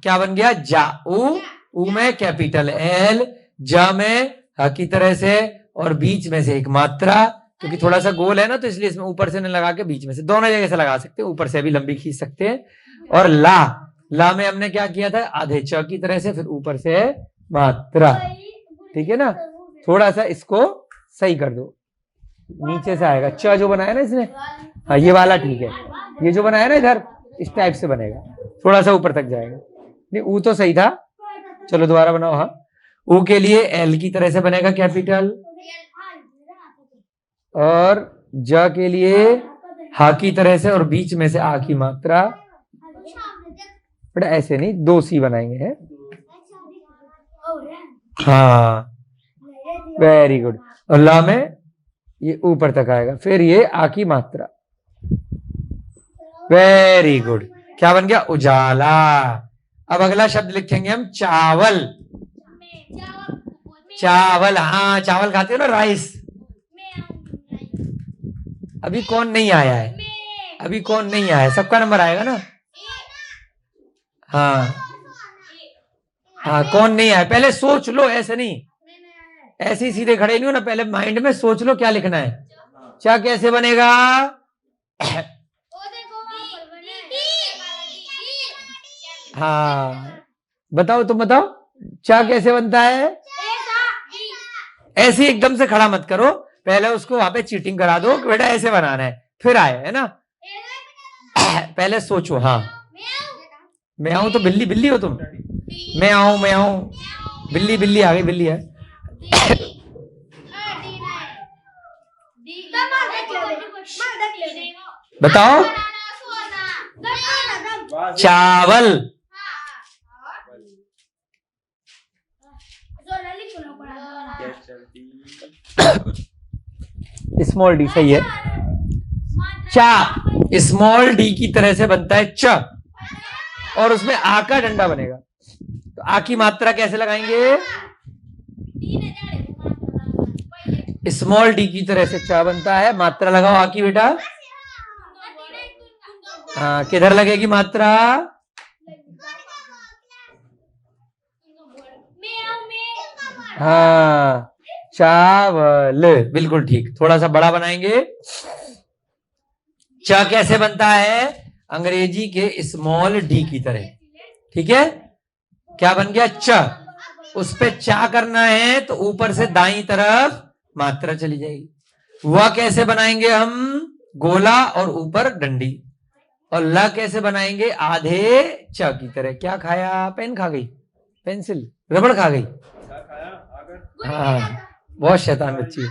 क्या बन गया? जा। उ में कैपिटल एल, जा में ह की तरह से, और बीच में से एक मात्रा, क्योंकि थोड़ा सा गोल है ना तो इसलिए इसमें ऊपर से न लगा के बीच में से, दोनों जगह से लगा सकते हैं, ऊपर से भी लंबी खींच सकते हैं। और ला में हमने क्या किया था? आधे च की तरह से, फिर ऊपर से मात्रा। ठीक है ना? थोड़ा सा इसको सही कर दो, नीचे से आएगा। च जो बनाया ना इसने, हाँ ये वाला ठीक है। ये जो बनाया ना इधर, इस टाइप से बनेगा, थोड़ा सा ऊपर तक जाएगा। नहीं ऊ तो सही था, चलो दोबारा बनाओ। हाँ ऊ के लिए एल की तरह से बनेगा कैपिटल, और ज के लिए हा की तरह से, और बीच में से आ की मात्रा। बड़ा ऐसे नहीं, दो सी बनाएंगे हैं। हाँ वेरी गुड। और ला में ये ऊपर तक आएगा, फिर ये आ की मात्रा। Very good. क्या बन गया? उजाला। अब अगला शब्द लिखेंगे हम चावल। चावल, हाँ चावल खाते हो ना, राइस। अभी कौन नहीं आया है? अभी कौन नहीं आया है? सबका नंबर आएगा ना? हाँ हाँ कौन नहीं आया? पहले सोच लो, ऐसे नहीं, ऐसे ही सीधे खड़े नहीं हो ना, पहले माइंड में सोच लो क्या लिखना है। चा कैसे बनेगा? हाँ बताओ, तुम बताओ चा कैसे बनता है? ऐसे एकदम से खड़ा मत करो, पहले उसको वहां पे चीटिंग करा दो कि बेटा ऐसे बनाना है, फिर आए, है ना? पहले सोचो। हाँ मैं आऊं तो बिल्ली बिल्ली हो तुम? मैं आऊं बिल्ली बिल्ली आ गई, बिल्ली है। बताओ। चावल। स्मॉल डी सही है। चा स्मॉल डी की तरह से बनता है च, और उसमें आ का डंडा बनेगा। तो आ की मात्रा कैसे लगाएंगे? स्मॉल डी की तरह से चा बनता है, मात्रा लगाओ आ की बेटा। हाँ किधर लगेगी मात्रा? हाँ चावल, बिल्कुल ठीक। थोड़ा सा बड़ा बनाएंगे। च कैसे बनता है? अंग्रेजी के स्मॉल डी की तरह। ठीक है, क्या बन गया? च। उस पे चा करना है तो ऊपर से दाईं तरफ मात्रा चली जाएगी। वह कैसे बनाएंगे हम? गोला और ऊपर डंडी। और ल कैसे बनाएंगे? आधे च की तरह। क्या खाया? पेन खा गई, पेंसिल, रबड़ खा गई। क्या खाया? आगर। हाँ, बहुत शैतान बच्ची है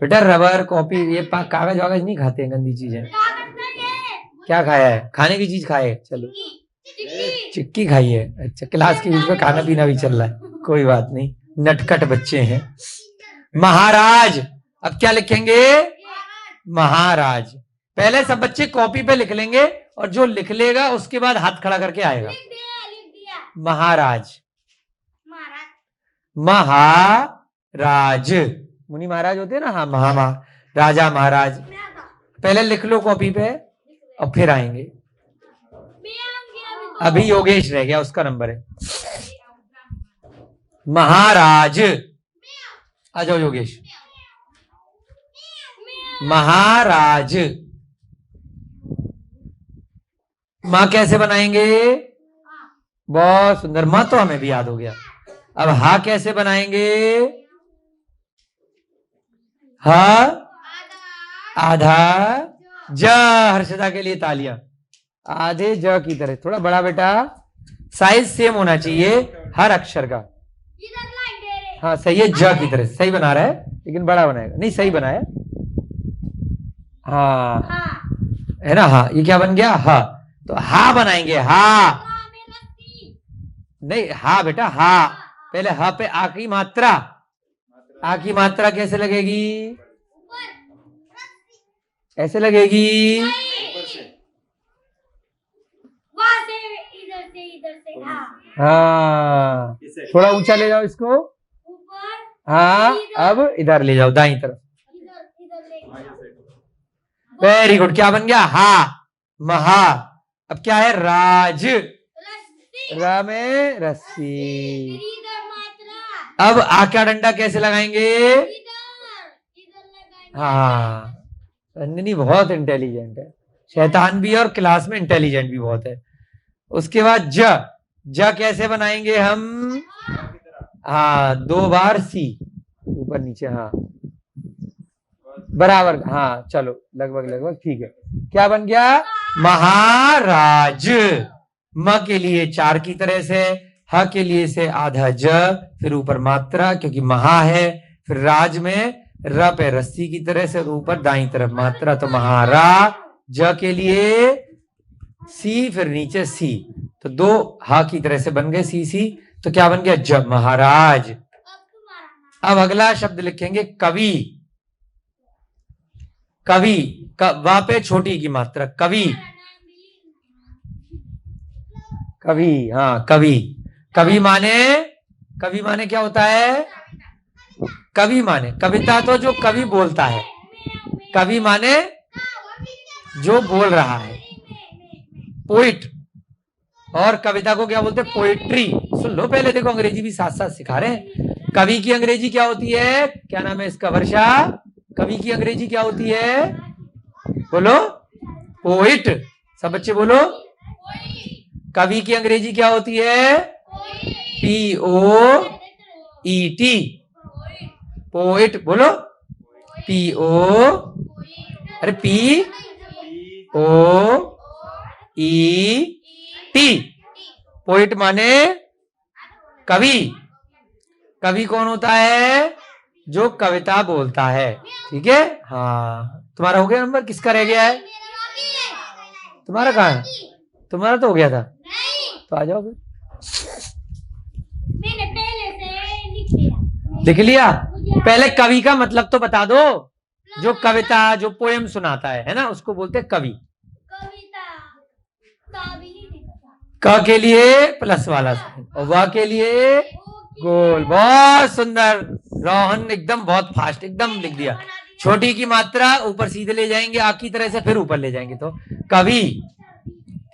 बेटा। रबर, कॉपी, ये कागज वागज नहीं खाते हैं, गंदी चीज है। क्या खाया है? खाने की चीज खाए? चलो, चिक्की खाई है। अच्छा, क्लास के बीच में खाना पीना भी चल रहा है, कोई बात नहीं, नटखट बच्चे हैं। महाराज, अब क्या लिखेंगे? महाराज। पहले सब बच्चे कॉपी पे लिख लेंगे और जो लिख लेगा उसके बाद हाथ खड़ा करके आएगा। महाराज, महाराज, मुनि महाराज होते हैं ना। हाँ, राजा महाराज। पहले लिख लो कॉपी पे और फिर आएंगे। अभी योगेश रह गया, उसका नंबर है। महाराज, आ जाओ योगेश। महाराज। मां कैसे बनाएंगे? बहुत सुंदर, मां तो हमें भी याद हो गया। अब हा कैसे बनाएंगे? हा आधा ज। हर्षदा के लिए तालियां। आधे ज की तरह, थोड़ा बड़ा बेटा, साइज सेम होना चाहिए हर अक्षर का। हाँ सही है, ज की तरह सही बना रहा है, लेकिन बड़ा बनाएगा। नहीं, सही बनाया। हाँ, है ना। हाँ, ये क्या बन गया? हा। तो हा बनाएंगे। हा नहीं, हा बेटा, हा। पहले हा पे आ की मात्रा। आ की मात्रा कैसे लगेगी? ऐसे लगेगी। ऊपर से। हाँ, इसे। थोड़ा ऊंचा ले जाओ इसको। हाँ, अब इधर ले जाओ, दाईं तरफ। Very good. क्या बन गया? हा, महा। अब क्या है? राज। रा में रस्सी। अब आका डंडा कैसे लगाएंगे? हाँ, नंदिनी बहुत इंटेलिजेंट है, शैतान भी है और क्लास में इंटेलिजेंट भी बहुत है। उसके बाद ज। ज कैसे बनाएंगे हम? हाँ, 2 बार सी, ऊपर नीचे। हाँ, बराबर। हाँ चलो, लगभग लगभग ठीक है। क्या बन गया? महाराज। म के लिए 4 की तरह से, ह के लिए से आधा ज, फिर ऊपर मात्रा क्योंकि महा है, फिर राज में र पे रस्सी की तरह से, ऊपर दाईं तरफ मात्रा, तो महारा। ज के लिए सी, फिर नीचे सी, तो 2 हा की तरह से बन गए, सी सी। तो क्या बन गया? ज, महाराज। अब अगला शब्द लिखेंगे कवि। कवि, वहां पे छोटी की मात्रा, कवि। कवि, हाँ कवि। कवि माने क्या होता है? कवि माने कविता, तो जो कवि बोलता है। कवि माने जो बोल रहा है, पोइट। और कविता को क्या बोलते हैं? पोइट्री। सुन लो पहले, देखो अंग्रेजी भी साथ साथ सिखा रहे हैं। कवि की अंग्रेजी क्या होती है? क्या नाम है इसका? वर्षा। कवि की अंग्रेजी क्या होती है? बोलो। पोइट। सब बच्चे बोलो। कवि की अंग्रेजी क्या होती है? POET। पोइट। बोलो। PO, अरे POET। पोइट माने कवि। कवि कौन होता है? जो कविता बोलता है। ठीक है। हाँ, तुम्हारा हो गया नंबर, किसका रह गया है? तुम्हारा कहाँ है? तुम्हारा तो हो गया था, तो आ जाओ फिर। मैंने पहले से लिख लिया। लिख लिया? पहले कवि का मतलब तो बता दो। जो कविता, जो पोएम सुनाता है ना, उसको बोलते हैं कवि। कविता क के लिए प्लस वाला साइन और व के लिए गोल। बहुत सुंदर रोहन, एकदम बहुत फास्ट, एकदम लिख दिया। छोटी की मात्रा ऊपर सीधे ले जाएंगे आ की तरह से, फिर ऊपर ले जाएंगे तो कवि।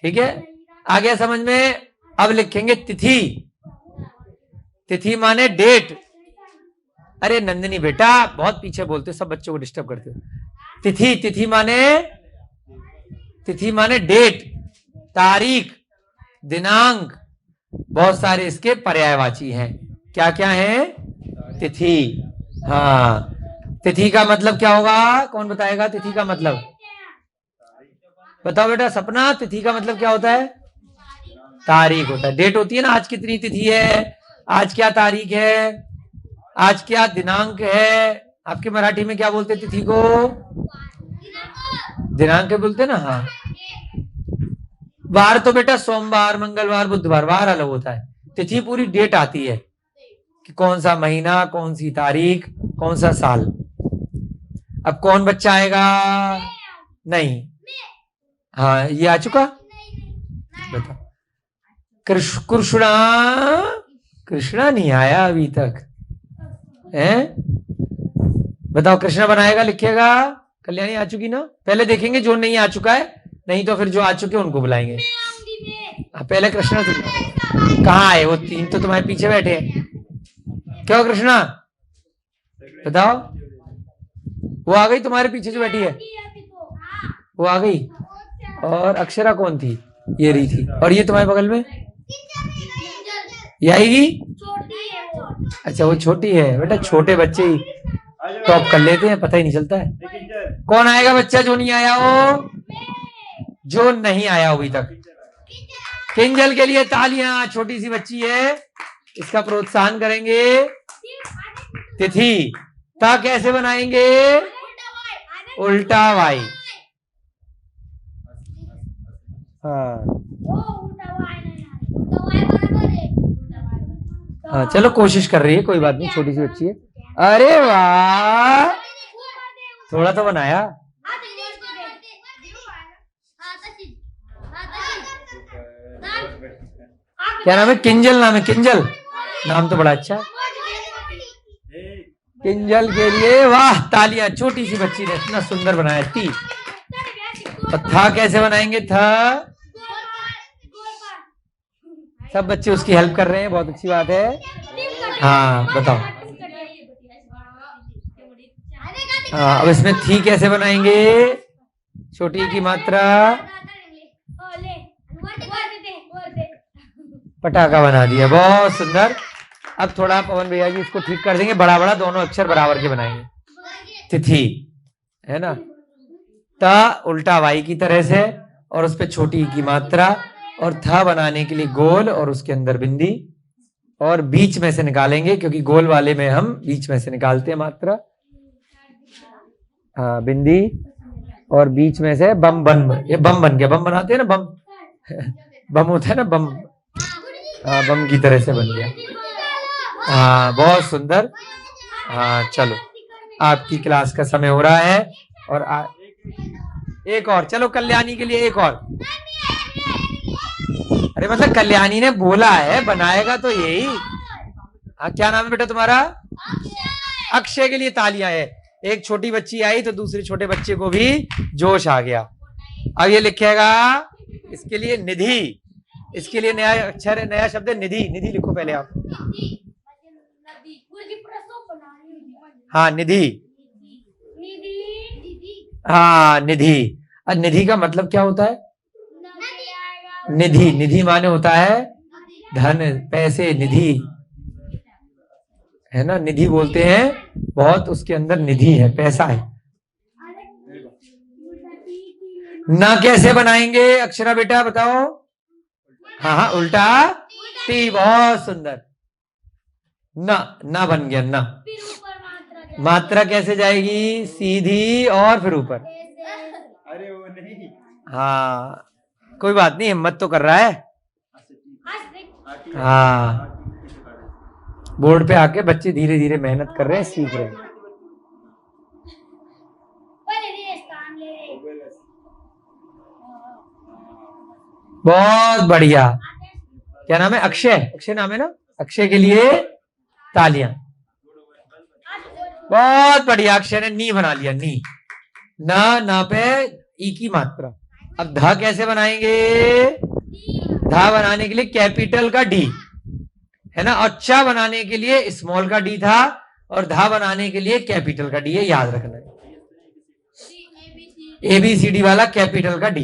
ठीक है, आ गया समझ में? अब लिखेंगे तिथि। तिथि माने डेट। अरे नंदिनी बेटा, बहुत पीछे बोलते हो, सब बच्चों को डिस्टर्ब करते हो। तिथि, तिथि माने डेट, तारीख, दिनांक। बहुत सारे इसके पर्यायवाची हैं। क्या क्या है? तिथि। हाँ, तिथि का मतलब क्या होगा? कौन बताएगा तिथि का मतलब? बताओ बेटा सपना, तिथि का मतलब क्या होता है? तारीख होता है। डेट होती है ना, आज कितनी तिथि है, आज क्या तारीख है, आज क्या दिनांक है। आपके मराठी में क्या बोलते हैं तिथि को? दिनांक बोलते हैं ना। हाँ, वार तो बेटा सोमवार, मंगलवार, बुधवार, वार अलग होता है। तिथि पूरी डेट आती है कि कौन सा महीना, कौन सी तारीख, कौन सा साल। अब कौन बच्चा आएगा? नहीं, हाँ ये आ चुका। बताओ। कृष्णा, कृष्णा नहीं आया अभी तक है। बताओ कृष्णा बनाएगा, लिखिएगा। कल्याणी आ चुकी ना? पहले देखेंगे जो नहीं आ चुका है, नहीं तो फिर जो आ चुके उनको बुलाएंगे। पहले कृष्णा से। कहाँ आए वो? तीन तो तुम्हारे पीछे बैठे हैं। क्यों कृष्णा? बताओ। वो आ गई तुम्हारे पीछे जो बैठी है, वो आ गई। और अक्षरा कौन थी? ये रही थी। और ये तुम्हारे बगल में ये आएगी। अच्छा वो छोटी है बेटा, छोटे बच्चे ही टॉप कर लेते हैं, पता ही नहीं चलता है। कौन आएगा बच्चा जो नहीं आया हो? जो नहीं आया अभी तक। किंजल के लिए तालियां, छोटी सी बच्ची है, इसका प्रोत्साहन करेंगे। तिथि ता कैसे बनाएंगे? उल्टा वाई। हाँ हाँ, चलो कोशिश कर रही है, कोई बात नहीं, छोटी सी बच्ची है। अरे वाह, थोड़ा तो बनाया। क्या नाम है? किंजल नाम है, किंजल। नाम तो बड़ा अच्छा है। किंजल के लिए वाह तालियां, छोटी सी बच्ची ने इतना सुंदर बनाया। ती और था कैसे बनाएंगे? था सब बच्चे उसकी हेल्प कर रहे हैं, बहुत अच्छी बात है। हाँ बताओ। हाँ, अब इसमें थी कैसे बनाएंगे? छोटी की मात्रा पटाखा बना दिया, बहुत सुंदर। अब थोड़ा पवन भैया जी इसको ठीक कर देंगे, बड़ा बड़ा दोनों अक्षर बराबर के बनाएंगे। तिथि है ना, ता उल्टा वाई की तरह से, और उस पे छोटी की मात्रा, और था बनाने के लिए गोल और उसके अंदर बिंदी, और बीच में से निकालेंगे क्योंकि गोल वाले में हम बीच में से निकालते हैं मात्रा। हाँ बिंदी, और बीच में से बम बन, ये बम बन गया। बम बनाते हैं ना, बम बम होता है ना, बम। हाँ बम की तरह से बन गया। हाँ बहुत सुंदर। हाँ चलो, आपकी क्लास का समय हो रहा है। और एक और, चलो कल्याणी के लिए एक और। अरे मतलब कल्याणी ने बोला है, बनाएगा तो यही। हाँ क्या नाम है बेटा तुम्हारा? अक्षय के लिए तालियां है। एक छोटी बच्ची आई तो दूसरे छोटे बच्चे को भी जोश आ गया। अब ये लिखेगा इसके लिए निधि। इसके लिए नया अक्षर है, नया शब्द है निधि। निधि लिखो पहले आप। हाँ निधि। हाँ निधि। अब निधि का मतलब क्या होता है? निधि, निधि माने होता है धन, पैसे, निधि है ना। निधि बोलते हैं बहुत, उसके अंदर निधि है, पैसा है ना। कैसे बनाएंगे अक्षरा बेटा बताओ? हाँ हाँ उल्टा टी, बहुत सुंदर। ना, ना बन गया ना। मात्रा कैसे जाएगी? सीधी और फिर ऊपर। अरे वो नहीं। हाँ कोई बात नहीं, हिम्मत तो कर रहा है। हाँ बोर्ड पे आके बच्चे धीरे धीरे मेहनत कर रहे हैं, सीख रहे हैं। बहुत बढ़िया। क्या नाम है? अक्षय। अक्षय नाम है ना। अक्षय के लिए तालियां। बहुत बढ़िया, अक्षय ने नी बना लिया। नी, ना ना पे ई की मात्रा। अब धा कैसे बनाएंगे? धा बनाने के लिए कैपिटल का डी है ना, और चा बनाने के लिए स्मॉल का डी था, और धा बनाने के लिए कैपिटल का डी है, याद रखना है। ABCD वाला कैपिटल का डी,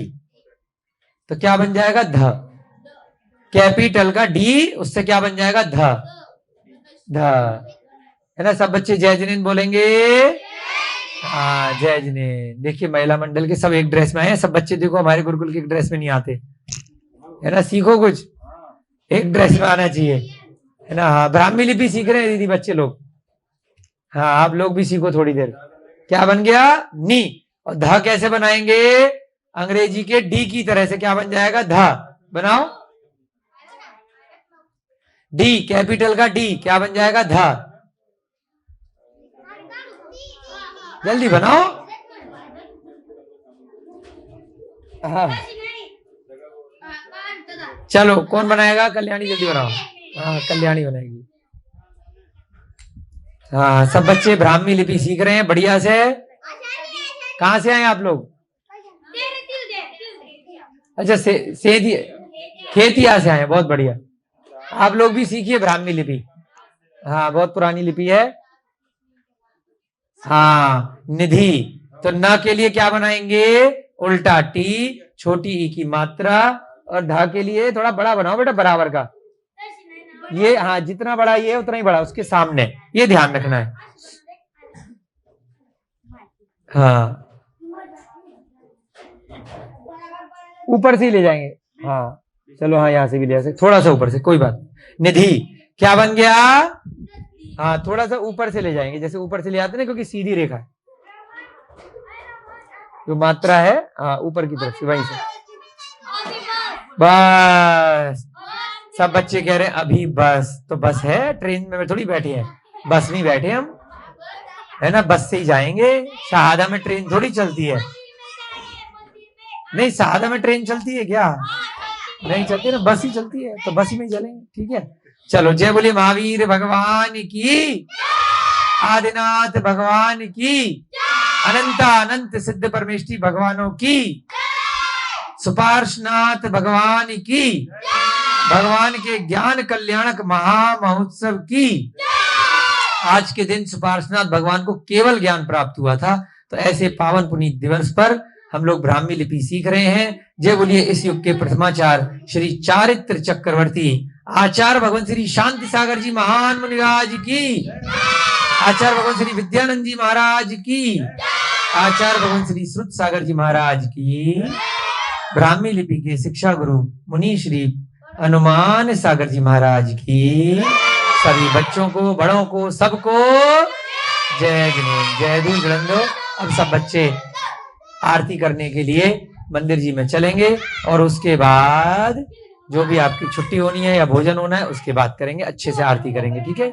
तो क्या बन जाएगा? ध। कैपिटल का डी, उससे क्या बन जाएगा? ध। ध, है ना। सब बच्चे जय जिनेंद्र बोलेंगे। हाँ, जय जिनेंद्र। देखिए महिला मंडल के सब एक ड्रेस में आए हैं। सब बच्चे देखो हमारे गुरुकुल के एक ड्रेस में नहीं आते, है ना। सीखो कुछ, एक ड्रेस में आना चाहिए, है ना। हाँ, ब्राह्मी लिपि सीख रहे हैं दीदी बच्चे लोग। हाँ, आप लोग भी सीखो थोड़ी देर। क्या बन गया? नी। और ध कैसे बनाएंगे? अंग्रेजी के डी की तरह से। क्या बन जाएगा? ध। बनाओ। डी, कैपिटल का डी, क्या बन जाएगा? ध। जल्दी बनाओ। हाँ, चलो कौन बनाएगा? कल्याणी, जल्दी बनाओ। हाँ, कल्याणी बनाएगी। हाँ, सब बच्चे ब्राह्मी लिपि सीख रहे हैं बढ़िया से। कहाँ से आए आप लोग? अच्छा, सेधी, खेतिया से आए, बहुत बढ़िया। आप लोग भी सीखिए ब्राह्मी लिपि। हाँ, बहुत पुरानी लिपि है। हाँ, निधि। तो न के लिए क्या बनाएंगे? उल्टा टी, छोटी ई की मात्रा, और धा के लिए थोड़ा बड़ा बनाओ बेटा, बराबर का। ये, हाँ, जितना बड़ा ये उतना ही बड़ा उसके सामने, ये ध्यान रखना है। हाँ, ऊपर से ही ले जाएंगे। हाँ, चलो, हाँ, यहाँ से भी ले सकते, थोड़ा सा ऊपर से, कोई बात। निधि क्या बन गया? हाँ, थोड़ा सा ऊपर से ले जाएंगे, जैसे ऊपर से ले आते ना, क्योंकि सीधी रेखा है, जो मात्रा है, हाँ, ऊपर की तरफ से, वहीं से। बस। सब बच्चे कह रहे हैं अभी बस। तो बस है, ट्रेन में थोड़ी बैठे हैं, बस में बैठे हम, है ना। बस से ही जाएंगे। शहादा में ट्रेन थोड़ी चलती है। नहीं, शहादा में ट्रेन चलती है क्या? नहीं चलती ना, बस ही चलती है, तो बस ही में चलेंगे, ठीक है। चलो, जय बोलिए महावीर भगवान की, आदिनाथ भगवान की, अनंत अनंत सिद्ध परमेष्टि भगवानों की, सुपार्शनाथ भगवान की, भगवान के ज्ञान कल्याणक महामहोत्सव की। आज के दिन सुपार्शनाथ भगवान को केवल ज्ञान प्राप्त हुआ था, तो ऐसे पावन पुनीत दिवस पर हम लोग ब्राह्मी लिपि सीख रहे हैं। जय बोलिए इस युग के प्रथमाचार्य श्री चारित्र चक्रवर्ती आचार्य भगवान श्री शांति सागर जी महान मुनिराज की, आचार्य भगवान श्री विद्यानंद जी महाराज की, आचार्य भगवान श्री श्रुत सागर जी महाराज की, ब्राह्मी लिपि के शिक्षा गुरु मुनि श्री हनुमान सागर जी महाराज की, सभी बच्चों को, बड़ों को, सबको जय जिनेंद्र, जय दूर जलंधर। अब सब बच्चे आरती करने के लिए मंदिर जी में चलेंगे, और उसके बाद जो भी आपकी छुट्टी होनी है या भोजन होना है उसके बाद करेंगे, अच्छे से आरती करेंगे, ठीक है।